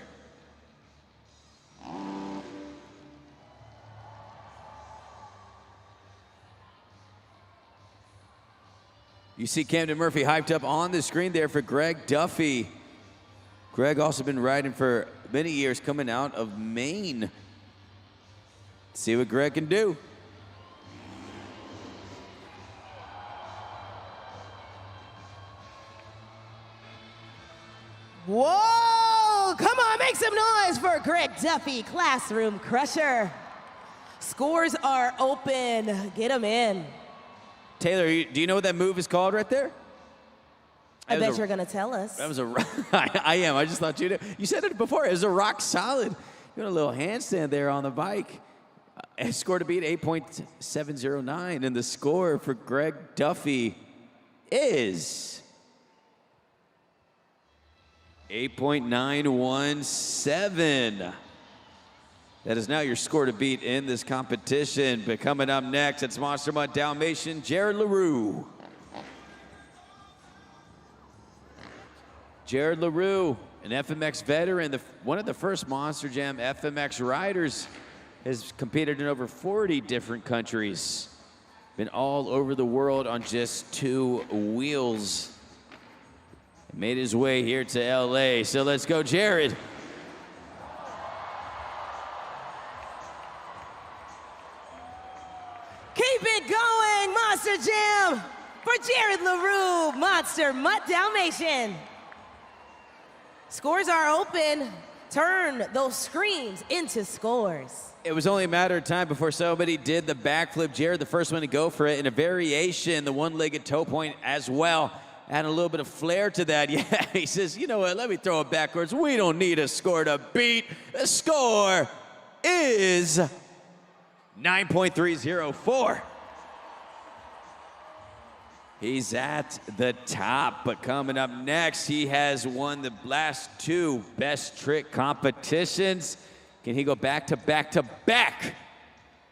You see Camden Murphy hyped up on the screen there for Greg Duffy. Greg also been riding for many years, coming out of Maine. See what Greg can do. Whoa! Come on, make some noise for Greg Duffy, Classroom Crusher. Scores are open. Get them in. Taylor, do you know what that move is called right there? I bet you're gonna tell us. That was a. I am. I just thought you knew. You said it before. It was a rock solid. Doing a little handstand there on the bike. Score to beat 8.709, and the score for Greg Duffy is 8.917. That is now your score to beat in this competition. But coming up next, it's Monster Mutt Dalmatian, Jared LaRue. Jared LaRue, an FMX veteran, one of the first Monster Jam FMX riders, has competed in over 40 different countries. Been all over the world on just 2 wheels. Made his way here to LA. So let's go, Jared. Keep it going, Monster Jam, for Jared LaRue, Monster Mutt Dalmatian. Scores are open. Turn those screams into scores. It was only a matter of time before somebody did the backflip. Jared, the first one to go for it, in a variation, the one-legged toe point as well. Add a little bit of flair to that. Yeah, he says, you know what, let me throw it backwards. We don't need a score to beat. The score is 9.304. He's at the top, but coming up next, he has won the last 2 best trick competitions. Can he go back to back to back?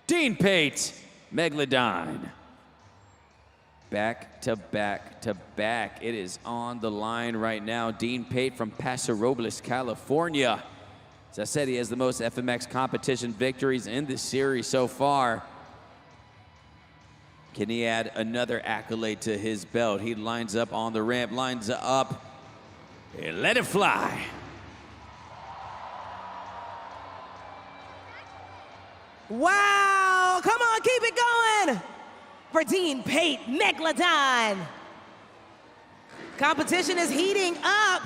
Dean Pate, Megalodon. Back to back to back. It is on the line right now. Dean Pate from Paso Robles, California. As I said, he has the most FMX competition victories in this series so far. Can he add another accolade to his belt? He lines up on the ramp, lines up, and let it fly. Wow, come on, keep it going for Dean Pate, Megalodon. Competition is heating up.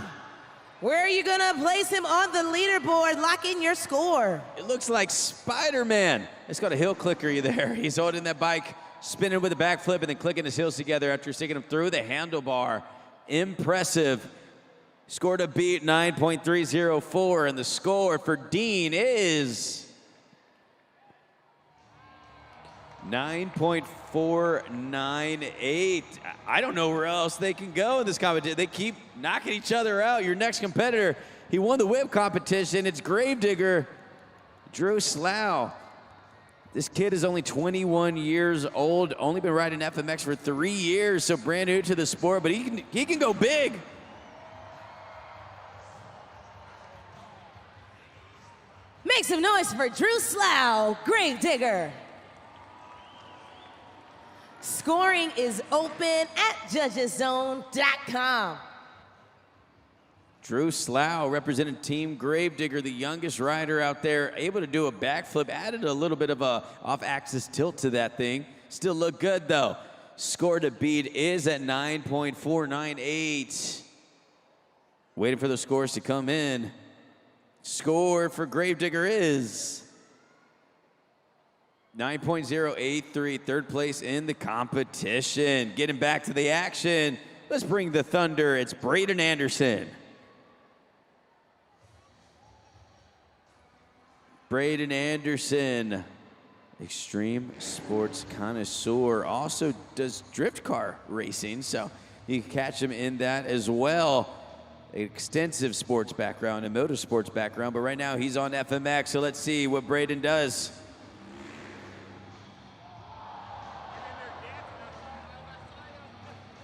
Where are you gonna place him on the leaderboard? Lock in your score. It looks like Spider-Man. It's got a hill clicker there. He's holding that bike, spinning with a backflip, and then clicking his heels together after sticking him through the handlebar. Impressive. Score to beat 9.304, and the score for Dean is 9.498. I don't know where else they can go in this competition. They keep knocking each other out. Your next competitor, he won the whip competition. It's Gravedigger, Drew Slough. This kid is only 21 years old, only been riding FMX for 3 years, so brand new to the sport, but he can go big. Make some noise for Drew Slough, Gravedigger. Scoring is open at judgeszone.com. Drew Slough representing Team Gravedigger, the youngest rider out there, able to do a backflip, added a little bit of a off-axis tilt to that thing. Still look good though. Score to beat is at 9.498. Waiting for the scores to come in. Score for Gravedigger is 9.083, third place in the competition. Getting back to the action, let's bring the thunder. It's Braden Anderson. Braden Anderson, extreme sports connoisseur, also does drift car racing, so you can catch him in that as well. Extensive sports background and motorsports background, but right now he's on FMX, so let's see what Braden does.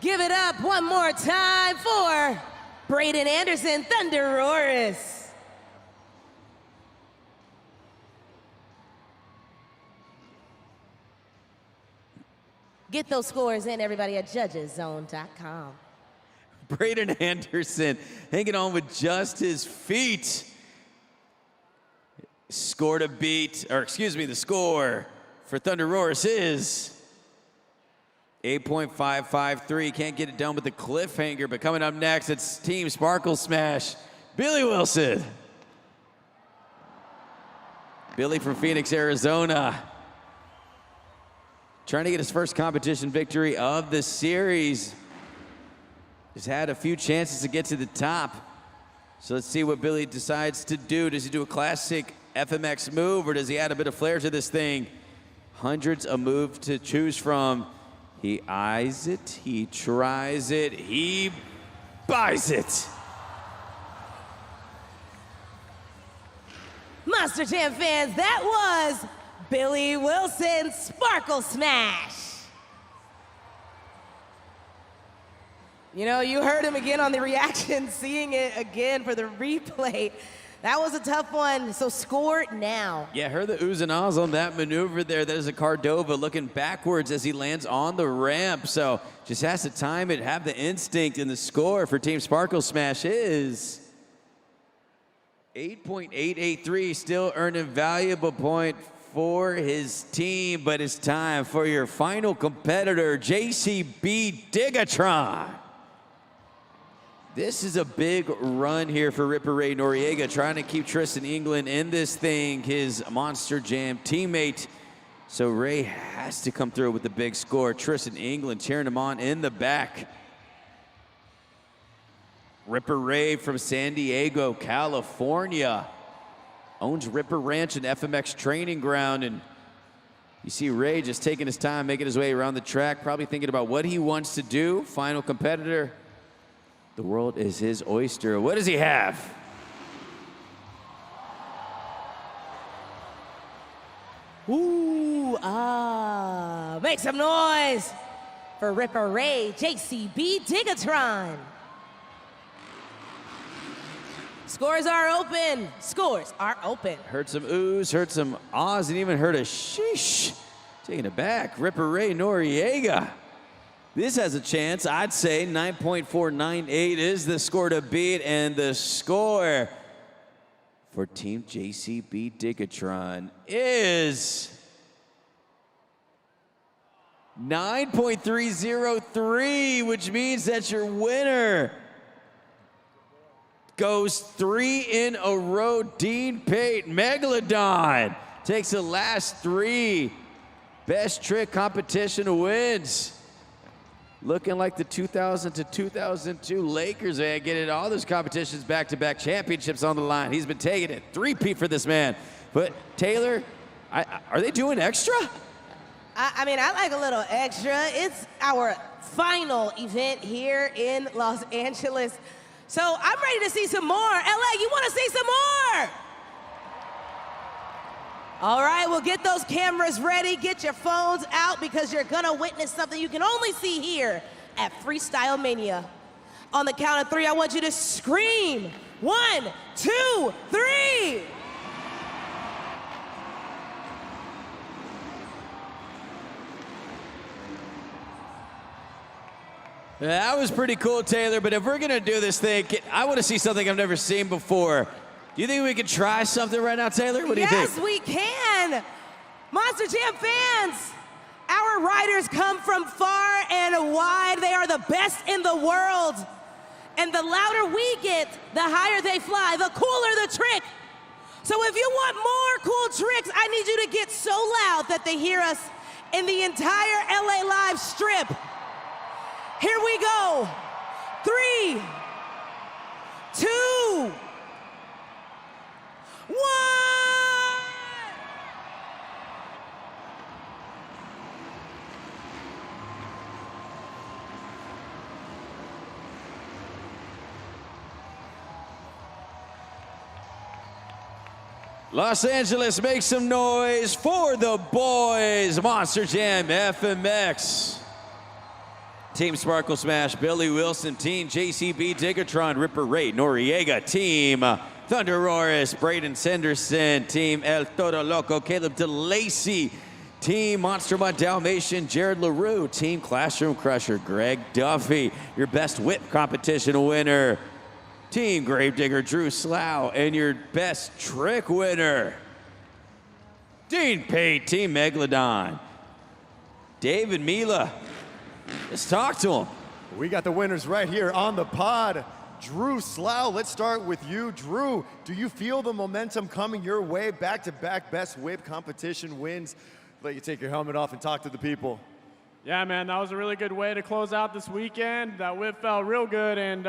Give it up one more time for Braden Anderson, Thunderoris. Get those scores in, everybody, at judgeszone.com. Braden Anderson hanging on with just his feet. Score to beat, or excuse me, the score for Thunderoris is 8.553. Can't get it done with the cliffhanger, but coming up next, it's Team Sparkle Smash, Billy Wilson. Billy from Phoenix, Arizona. Trying to get his first competition victory of the series. He's had a few chances to get to the top. So let's see what Billy decides to do. Does he do a classic FMX move, or does he add a bit of flair to this thing? Hundreds of moves to choose from. He eyes it, he tries it, he buys it. Monster Jam fans, that was Billy Wilson's Sparkle Smash. You know, you heard him again on the reaction, seeing it again for the replay. That was a tough one, so score now. Yeah, heard the oohs and ahs on that maneuver there. There's a Cardova looking backwards as he lands on the ramp. So just has to time it, have the instinct, and the score for Team Sparkle Smash is 8.883, still earning valuable point for his team, but it's time for your final competitor, JCB Digatron. This is a big run here for Ripper Ray Noriega, trying to keep Tristan England in this thing, his Monster Jam teammate. So Ray has to come through with the big score. Tristan England cheering him on in the back. Ripper Ray from San Diego, California. Owns Ripper Ranch and FMX training ground, and you see Ray just taking his time, making his way around the track, probably thinking about what he wants to do. Final competitor. The world is his oyster. What does he have? Ooh, make some noise for Ripper Ray, JCB Digatron. Scores are open. Scores are open. Heard some oohs, heard some ahs, and even heard a sheesh. Taking it back, Ripper Ray Noriega. This has a chance, I'd say. 9.498 is the score to beat, and the score for Team JCB Digatron is 9.303, which means that your winner goes 3 in a row. Dean Pate, Megalodon, takes the last 3. Best trick competition wins. Looking like the 2000 to 2002 Lakers, man, getting all those competitions back-to-back championships on the line. He's been taking it. 3-peat for this man. But Taylor, are they doing extra? I mean, I like a little extra. It's our final event here in Los Angeles. So I'm ready to see some more. LA, you want to see some more? All right, well, get those cameras ready. Get your phones out, because you're going to witness something you can only see here at Freestyle Mania. On the count of 3, I want you to scream. 1, 2, 3. That was pretty cool, Taylor, but if we're gonna do this thing, I wanna see something I've never seen before. Do you think we can try something right now, Taylor? What do you think? Yes, we can. Monster Jam fans, our riders come from far and wide. They are the best in the world. And the louder we get, the higher they fly, the cooler the trick. So if you want more cool tricks, I need you to get so loud that they hear us in the entire LA Live strip. Here we go. 3, 2, 1. Los Angeles, make some noise for the boys. Monster Jam FMX. Team Sparkle Smash, Billy Wilson. Team JCB Digatron, Ripper Ray Noriega. Team Thunder Roris, Braden Sanderson. Team El Toro Loco, Caleb DeLacy. Team Monster Mutt Dalmatian, Jared LaRue. Team Classroom Crusher, Greg Duffy. Your best whip competition winner, Team Gravedigger, Drew Slough. And your best trick winner, Dean Pate, Team Megalodon. David Mila, let's talk to him. We got the winners right here on the pod. Drew Slough, let's start with you. Drew, do you feel the momentum coming your way? Back-to-back best whip competition wins. Let you take your helmet off and talk to the people. Yeah, man, that was a really good way to close out this weekend. That whip felt real good, and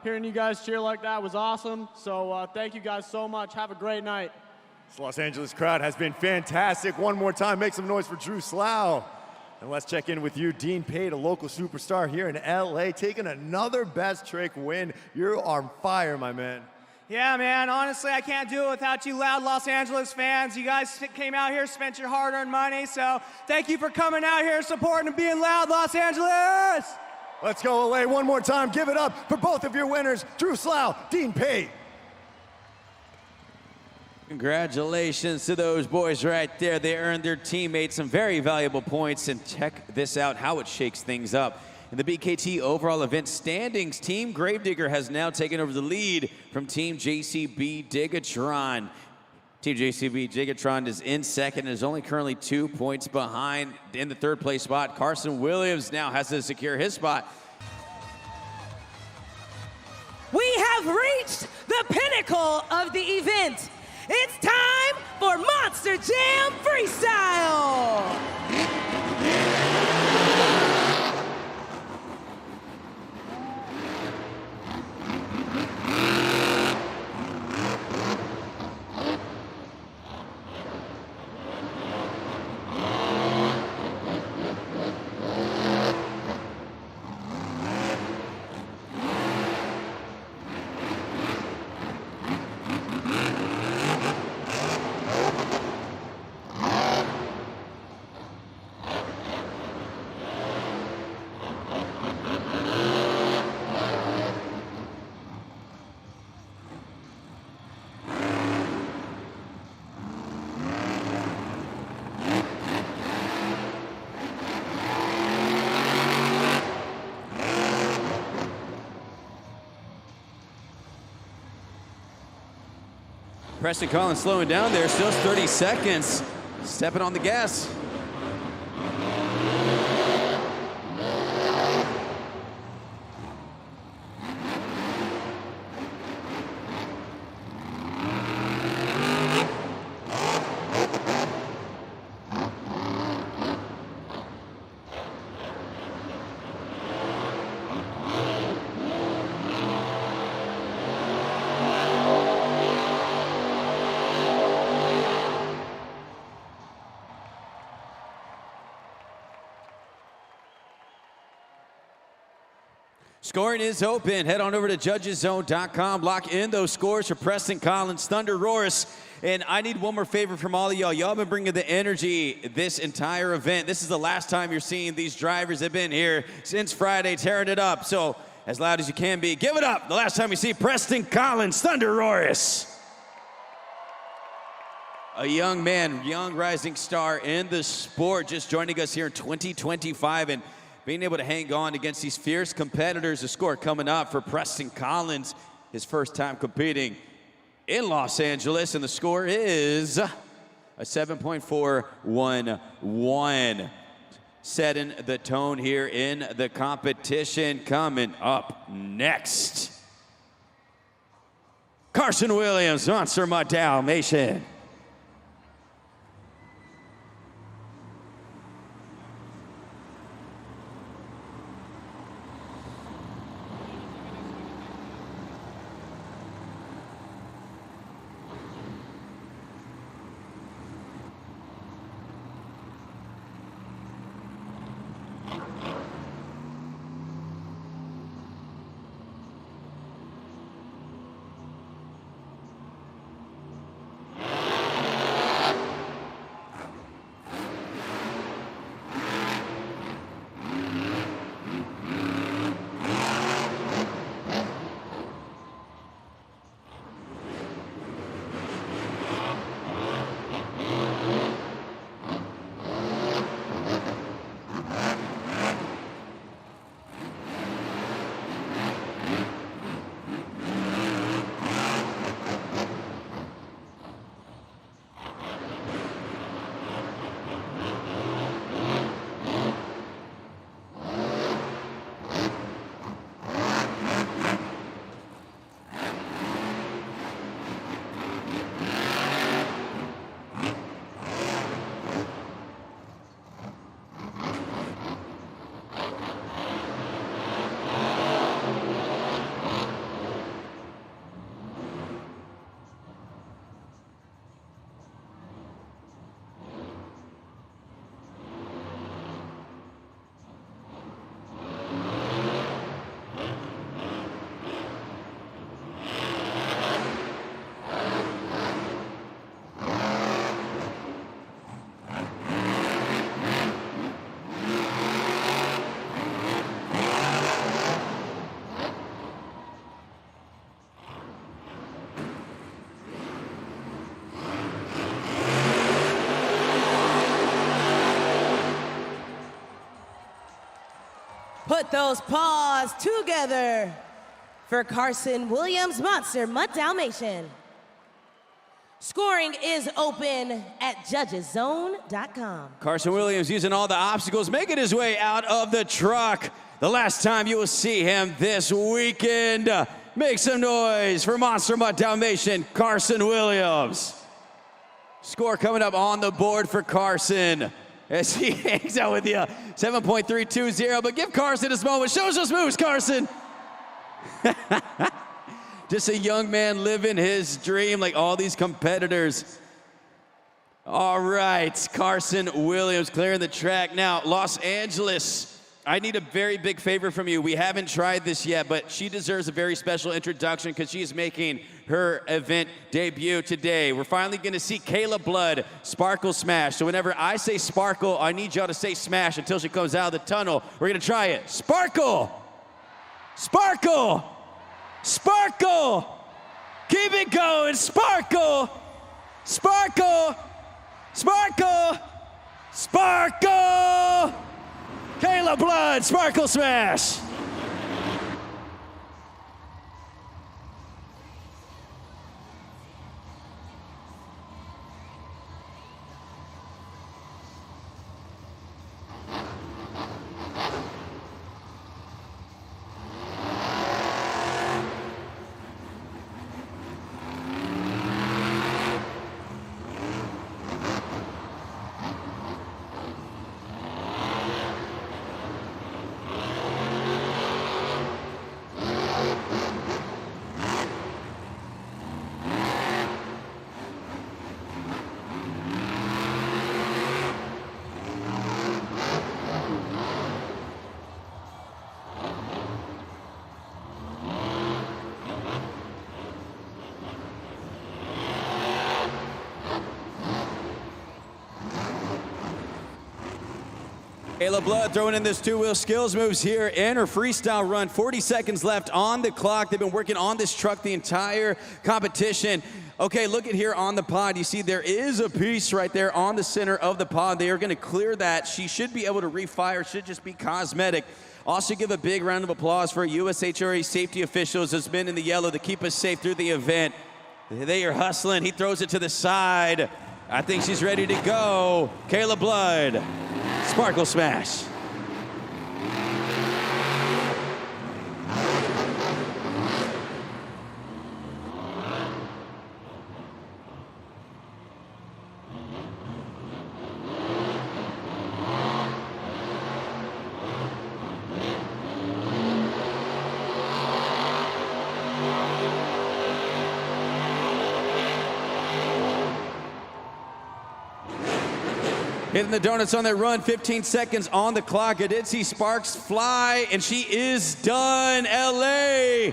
hearing you guys cheer like that was awesome. So thank you guys so much. Have a great night. This Los Angeles crowd has been fantastic. One more time, make some noise for Drew Slough. And let's check in with you, Dean Pate, a local superstar here in LA, taking another best trick win. You're on fire, my man. Yeah, man, honestly, I can't do it without you loud Los Angeles fans. You guys came out here, spent your hard-earned money, so thank you for coming out here, supporting and being loud, Los Angeles! Let's go, LA, one more time. Give it up for both of your winners, Drew Slough, Dean Pate. Congratulations to those boys right there. They earned their teammates some very valuable points, and check this out, how it shakes things up. In the BKT overall event standings, Team Gravedigger has now taken over the lead from Team JCB Digatron. Team JCB Digatron is in second and is only currently 2 points behind in the third place spot. Carson Williams now has to secure his spot. We have reached the pinnacle of the event. It's time for Monster Jam Freestyle. Preston Collins slowing down there, still 30 seconds, stepping on the gas. Scoring is open. Head on over to judgeszone.com. Lock in those scores for Preston Collins, Thunder Roris. And I need one more favor from all of y'all. Y'all been bringing the energy this entire event. This is the last time you're seeing these drivers have been here since Friday, tearing it up. So as loud as you can be, give it up. The last time you see Preston Collins, Thunder Roris. A young man, young rising star in the sport, just joining us here in 2025. And being able to hang on against these fierce competitors. The score coming up for Preston Collins, his first time competing in Los Angeles, and the score is a 7.411. Setting the tone here in the competition. Coming up next, Carson Williams, Monster Mutt Dalmatian. Put those paws together for Carson Williams, Monster Mutt Dalmatian. Scoring is open at judgeszone.com. Carson Williams using all the obstacles, making his way out of the truck. The last time you will see him this weekend. Make some noise for Monster Mutt Dalmatian, Carson Williams. Score coming up on the board for Carson as he hangs out with you, 7.320, but give Carson his moment. Show us those moves, Carson. Just a young man living his dream like all these competitors. All right, Carson Williams clearing the track. Now, Los Angeles, I need a very big favor from you. We haven't tried this yet, but she deserves a very special introduction because she's making her event debut today. We're finally gonna see Kayla Blood sparkle smash. So whenever I say sparkle, I need y'all to say smash until she comes out of the tunnel. We're gonna try it. Sparkle! Sparkle! Sparkle! Keep it going, sparkle! Sparkle! Sparkle! Sparkle! Kayla Blood, sparkle smash! Kayla Blood throwing in this two-wheel skills moves here in her freestyle run. 40 seconds left on the clock. They've been working on this truck the entire competition. Okay, look at here on the pod. You see there is a piece right there on the center of the pod. They are going to clear that. She should be able to refire. Should just be cosmetic. Also give a big round of applause for USHRA safety officials that's been in the yellow to keep us safe through the event. They are hustling. He throws it to the side. I think she's ready to go. Kayla Blood, Sparkle Smash. Hitting the donuts on that run, 15 seconds on the clock. I did see sparks fly, and she is done. LA,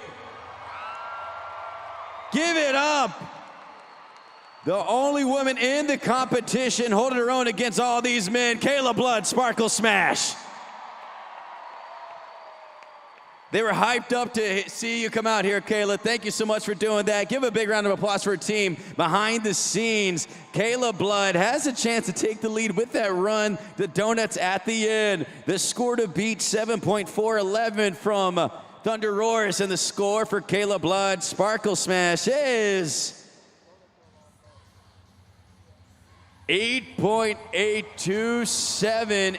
give it up. The only woman in the competition holding her own against all these men. Kayla Blood, Sparkle Smash. They were hyped up to see you come out here, Kayla. Thank you so much for doing that. Give a big round of applause for her team. Behind the scenes, Kayla Blood has a chance to take the lead with that run. The donuts at the end. The score to beat, 7.411 from Thunder Roars. And the score for Kayla Blood, Sparkle Smash, is 8.827.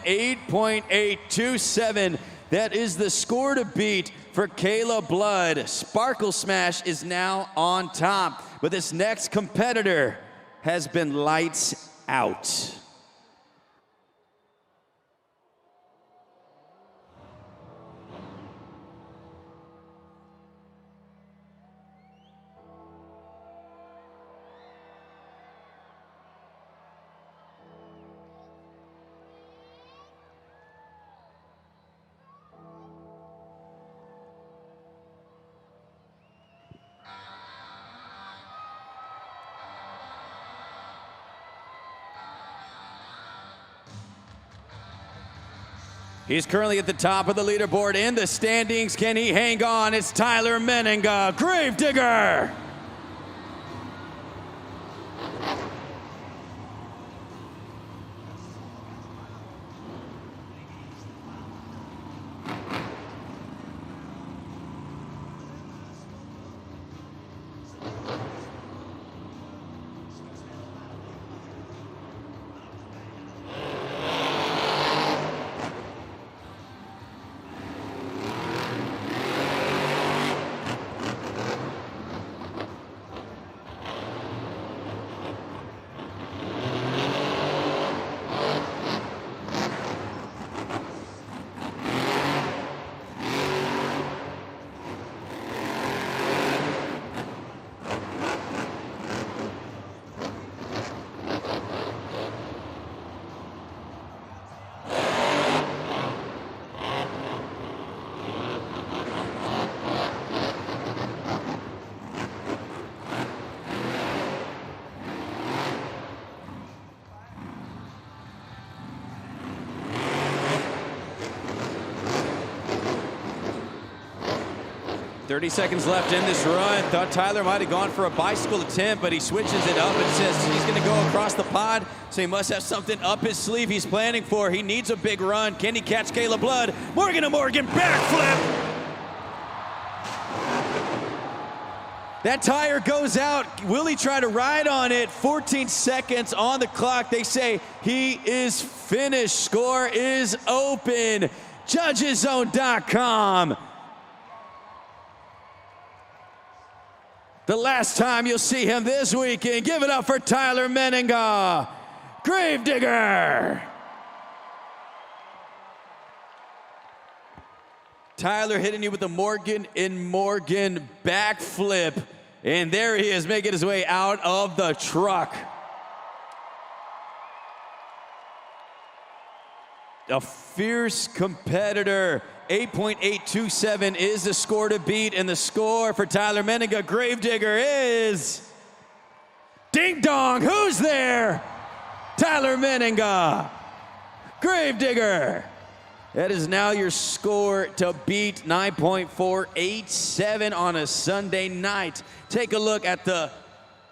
8.827. That is the score to beat for Kayla Blood. Sparkle Smash is now on top, but this next competitor has been lights out. He's currently at the top of the leaderboard in the standings. Can he hang on? It's Tyler Menninga, Gravedigger. .30 seconds left in this run. Thought Tyler might have gone for a bicycle attempt, but he switches it up and says he's going to go across the pod, so he must have something up his sleeve he's planning for. He needs a big run. Can he catch Kayla Blood? Morgan to Morgan, backflip! That tire goes out. Will he try to ride on it? 14 seconds on the clock. They say he is finished. Score is open. JudgesZone.com. The last time you'll see him this weekend. Give it up for Tyler Menninga, Gravedigger. Tyler hitting you with the Morgan in Morgan backflip. And there he is, making his way out of the truck. A fierce competitor. 8.827 is the score to beat, and the score for Tyler Menninga, Gravedigger, is ding dong. Who's there? Tyler Menninga, Gravedigger. That is now your score to beat 9.487 on a Sunday night. Take a look at the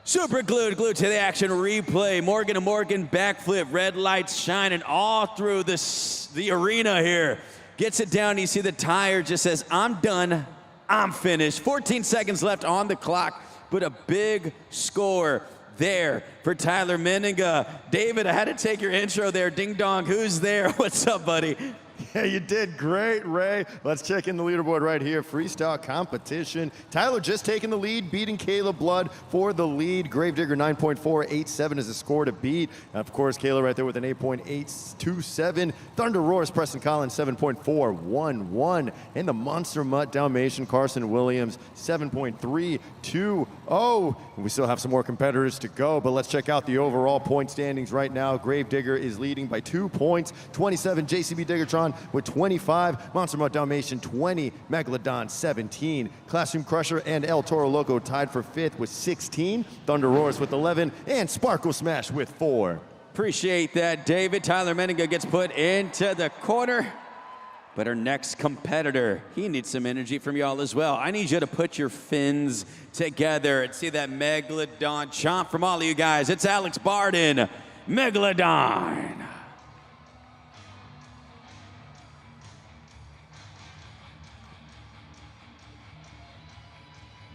super glued to the action replay. Morgan to Morgan backflip, red lights shining all through the arena here. Gets it down, you see the tire just says, I'm done, I'm finished. 14 seconds left on the clock, but a big score there for Tyler Menninga. David, I had to take your intro there. Ding dong, who's there? What's up, buddy? Yeah, you did great, Ray. Let's check in the leaderboard right here. Freestyle competition. Tyler just taking the lead, beating Kayla Blood for the lead. Gravedigger 9.487 is the score to beat. And of course, Kayla right there with an 8.827. Thunder Roars, Preston Collins 7.411. And the Monster Mutt Dalmatian, Carson Williams 7.320. We still have some more competitors to go, but let's check out the overall point standings right now. Gravedigger is leading by 2 points. 27, JCB Diggertron with 25, Monster Mutt Dalmatian 20, Megalodon 17, Classroom Crusher and El Toro Loco tied for 5th with 16, Thunder Roars with 11, and Sparkle Smash with 4. Appreciate that, David. Tyler Menninga gets put into the corner, but our next competitor, he needs some energy from y'all as well. I need you to put your fins together and see that Megalodon chomp from all of you guys. It's Alex Barden, Megalodon.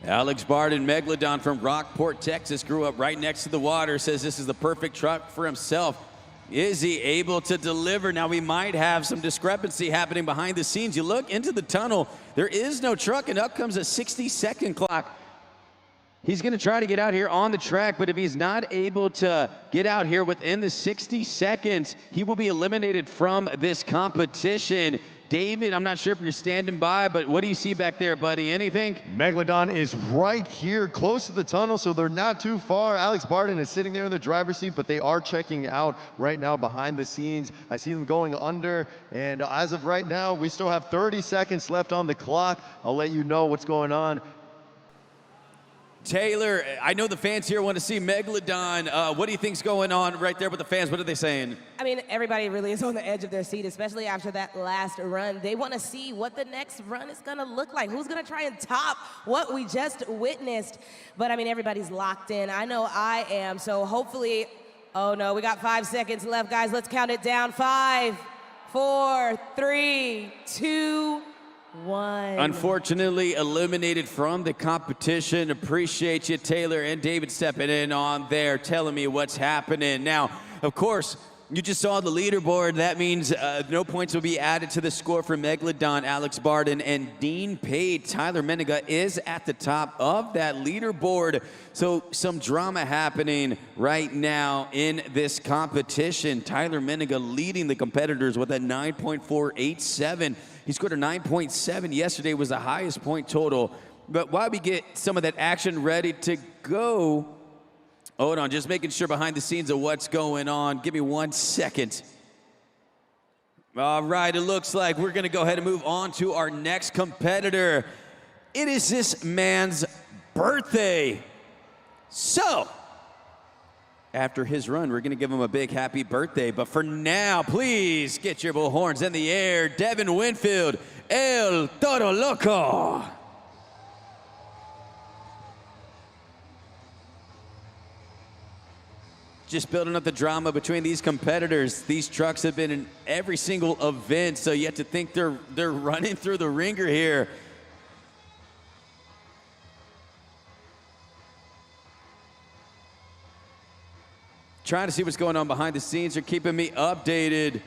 Alex Barden, Megalodon from Rockport, Texas, grew up right next to the water, says this is the perfect truck for himself. Is he able to deliver? Now, we might have some discrepancy happening behind the scenes. You look into the tunnel, there is no truck, and up comes a 60-second clock. He's going to try to get out here on the track, but if he's not able to get out here within the 60 seconds, he will be eliminated from this competition. David, I'm not sure if you're standing by, but what do you see back there, buddy? Anything? Megalodon is right here, close to the tunnel, so they're not too far. Alex Barden is sitting there in the driver's seat, but they are checking out right now behind the scenes. I see them going under, and as of right now, we still have 30 seconds left on the clock. I'll let you know what's going on. Taylor, I know the fans here want to see Megalodon. What do you think's going on right there with the fans? What are they saying? I mean, everybody really is on the edge of their seat, especially after that last run. They want to see what the next run is going to look like. Who's going to try and top what we just witnessed? But, I mean, everybody's locked in. I know I am. So hopefully, oh, no, we got 5 seconds left, guys. Let's count it down. 5, 4, 3, 2, 1. Unfortunately, eliminated from the competition. Appreciate you, Taylor and David, stepping in on there, telling me what's happening. Now, of course, you just saw the leaderboard. That means no points will be added to the score for Megalodon, Alex Barden, and Dean Pate. Tyler Menninga is at the top of that leaderboard. So some drama happening right now in this competition. Tyler Menninga leading the competitors with a 9.487. He scored a 9.7. Yesterday was the highest point total. But while we get some of that action ready to go, hold on, just making sure behind the scenes of what's going on. Give me 1 second. All right, it looks like we're going to go ahead and move on to our next competitor. It is this man's birthday. So, after his run, we're going to give him a big happy birthday. But for now, please get your bullhorns in the air. Devin Winfield, El Toro Loco. Just building up the drama between these competitors. These trucks have been in every single event, so you have to think they're running through the ringer here. Trying to see what's going on behind the scenes. You're keeping me updated.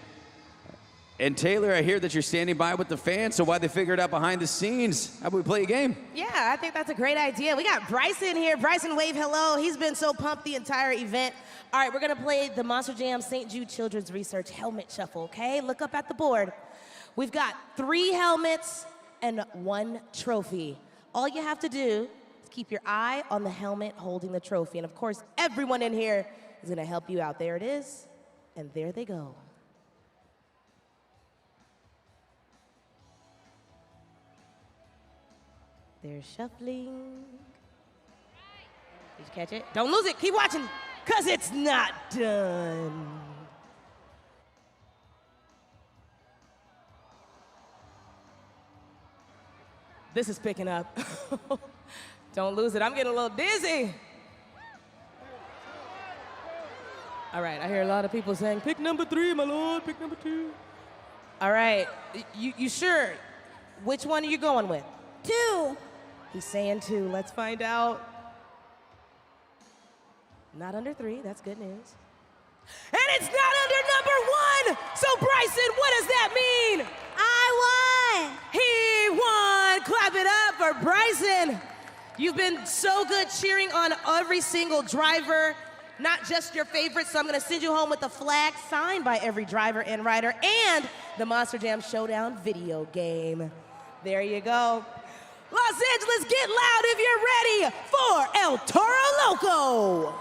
And Taylor, I hear that you're standing by with the fans, so why they figure it out behind the scenes? How about we play a game? Yeah, I think that's a great idea. We got Bryson here. Bryson, wave hello. He's been so pumped the entire event. All right, we're going to play the Monster Jam St. Jude Children's Research Helmet Shuffle, okay? Look up at the board. We've got 3 helmets and 1 trophy. All you have to do is keep your eye on the helmet holding the trophy. And, of course, everyone in here is going to help you out. There it is, and there they go. They're shuffling. Did you catch it? Don't lose it. Keep watching, because it's not done. This is picking up. Don't lose it. I'm getting a little dizzy. All right, I hear a lot of people saying, pick number 3, my lord, pick number 2. All right, you sure? Which one are you going with? 2. He's saying 2. Let's find out. Not under 3, that's good news. And it's not under number 1! So Bryson, what does that mean? I won! He won! Clap it up for Bryson. You've been so good cheering on every single driver, not just your favorites, so I'm gonna send you home with a flag signed by every driver and rider and the Monster Jam Showdown video game. There you go. Los Angeles, get loud if you're ready for El Toro Loco.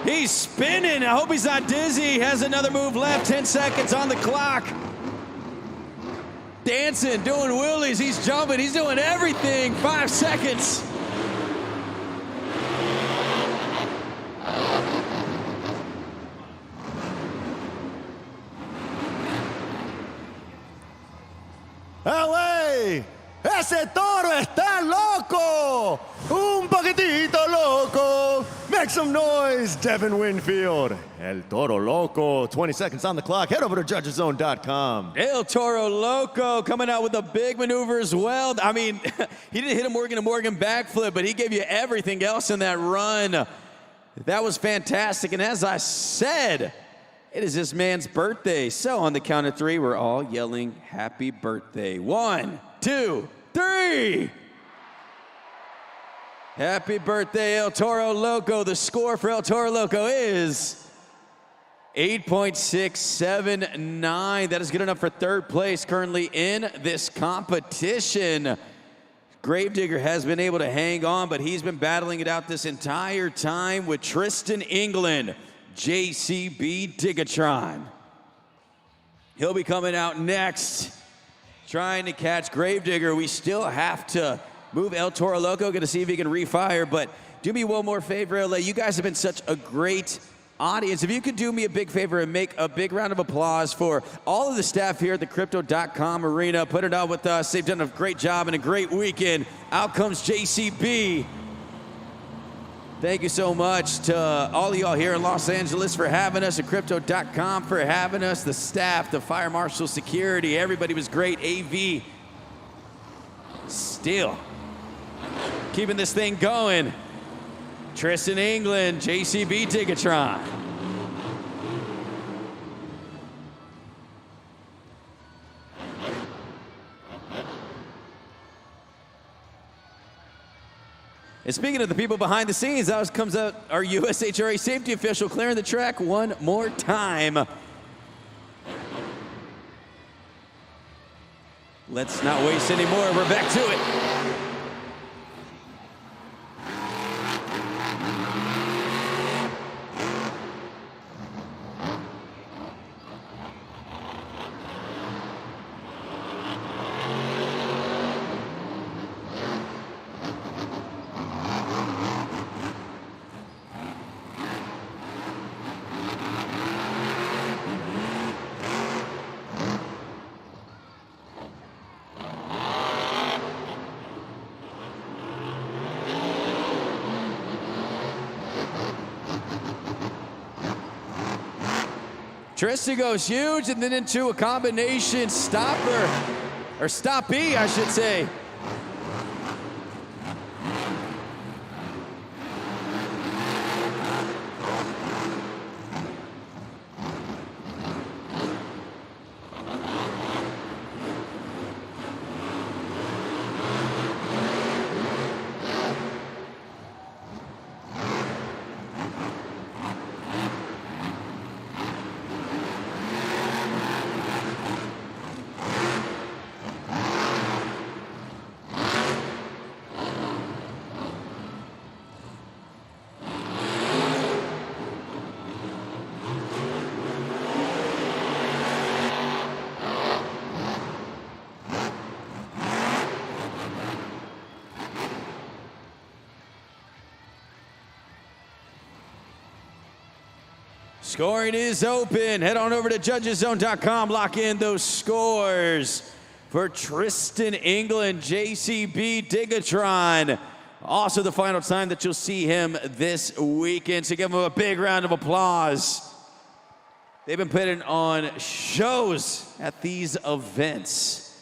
He's spinning. I hope he's not dizzy. Has another move left. 10 seconds on the clock. Dancing, doing wheelies. He's jumping. He's doing everything. 5 seconds. LA, ese toro está loco. Un poquitito loco. Make some noise, Devin Winfield. El Toro Loco. 20 seconds on the clock. Head over to judgeszone.com. El Toro Loco coming out with a big maneuver as well. I mean, he didn't hit a Morgan backflip, but he gave you everything else in that run. That was fantastic. And as I said, it is this man's birthday. So on the count of 3, we're all yelling happy birthday. 1, 2, 3. Happy birthday, El Toro Loco. The score for El Toro Loco is 8.679. That is good enough for 3rd place currently in this competition. Gravedigger has been able to hang on, but he's been battling it out this entire time with Tristan England, JCB Digatron. He'll be coming out next, trying to catch Gravedigger. We still have to move El Toro Loco, gonna see if he can refire, but do me one more favor, LA. You guys have been such a great audience. If you could do me a big favor and make a big round of applause for all of the staff here at the Crypto.com arena. Put it on with us. They've done a great job and a great weekend. Out comes JCB. Thank you so much to all of y'all here in Los Angeles for having us, at Crypto.com for having us, the staff, the fire marshal, security, everybody was great. AV still keeping this thing going. Tristan England, JCB Digatron. And speaking of the people behind the scenes, that comes out our USHRA safety official clearing the track one more time. Let's not waste any more. We're back to it. Tristan goes huge and then into a combination stopper, or stoppie, I should say. Scoring is open. Head on over to judgeszone.com. Lock in those scores for Tristan England, JCB Digatron. Also the final time that you'll see him this weekend. So give him a big round of applause. They've been putting on shows at these events.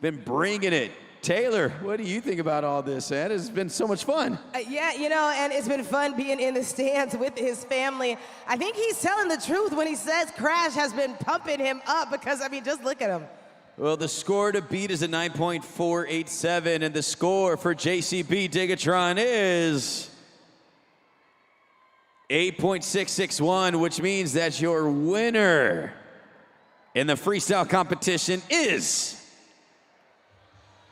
Been bringing it. Taylor, what do you think about all this, man? It's been so much fun. Yeah, you know, and it's been fun being in the stands with his family. I think he's telling the truth when he says Crash has been pumping him up because, I mean, just look at him. Well, the score to beat is a 9.487, and the score for JCB Digatron is 8.661, which means that your winner in the freestyle competition is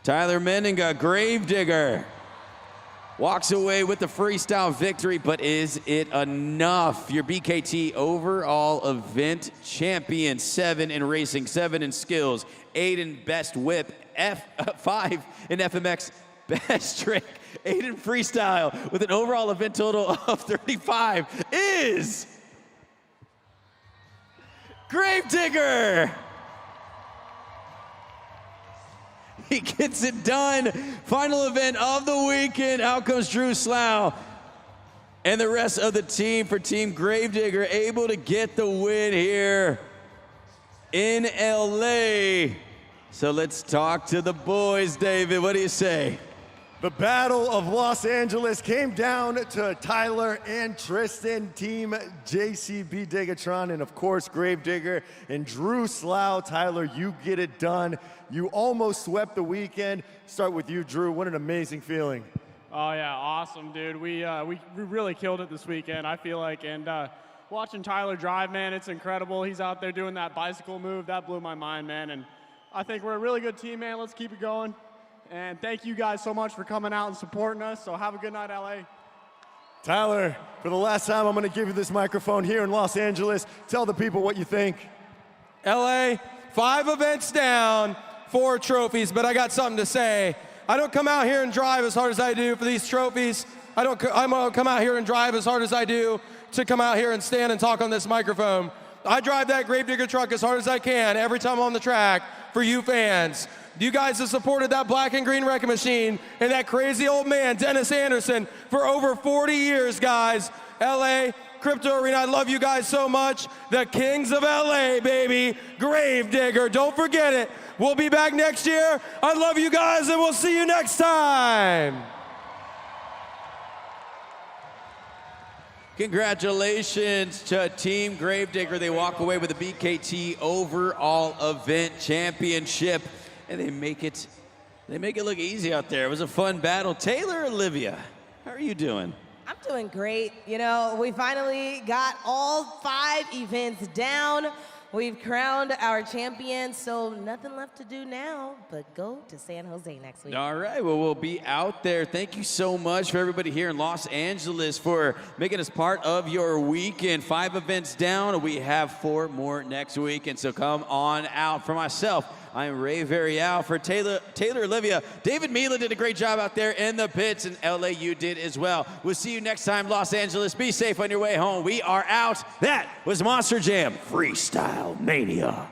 Tyler Menninga, Gravedigger. Walks away with the freestyle victory, but is it enough? Your BKT overall event champion, 7 in racing, 7 in skills, 8 in best whip, 5 in FMX best trick, 8 in freestyle, with an overall event total of 35 is Gravedigger. He gets it done. Final event of the weekend. Out comes Drew Slough and the rest of the team for Team Gravedigger, able to get the win here in LA. So let's talk to the boys, David. What do you say? The Battle of Los Angeles came down to Tyler and Tristan, Team JCB Digatron, and of course Gravedigger and Drew Slough. Tyler, you get it done. You almost swept the weekend. Start with you, Drew. What an amazing feeling. Oh yeah, awesome, dude. We really killed it this weekend, I feel like, and watching Tyler drive, man, it's incredible. He's out there doing that bicycle move. That blew my mind, man, and I think we're a really good team, man. Let's keep it going. And thank you guys so much for coming out and supporting us. So have a good night, LA. Tyler, for the last time, I'm going to give you this microphone here in Los Angeles. Tell the people what you think. LA, 5 events down, 4 trophies, but I got something to say. I don't come out here and drive as hard as I do for these trophies. I don't come out here and drive as hard as I do to come out here and stand and talk on this microphone. I drive that Gravedigger truck as hard as I can every time I'm on the track for you fans. You guys have supported that black and green wrecking machine and that crazy old man, Dennis Anderson, for over 40 years, guys. LA, Crypto Arena, I love you guys so much. The Kings of LA, baby. Gravedigger, don't forget it. We'll be back next year. I love you guys, and we'll see you next time. Congratulations to Team Gravedigger. They walk away with the BKT overall event championship, and they make it look easy out there. It was a fun battle. Taylor, Olivia, how are you doing? I'm doing great. You know, we finally got all 5 events down. We've crowned our champions, so nothing left to do now but go to San Jose next week. All right, well, we'll be out there. Thank you so much for everybody here in Los Angeles for making us part of your weekend. 5 events down. We have 4 more next week, and so come on out. For myself, I'm Ray Varial. For Taylor, Olivia, David Mila did a great job out there in the pits, and LA, you did as well. We'll see you next time, Los Angeles. Be safe on your way home. We are out. That was Monster Jam Freestyle Mania.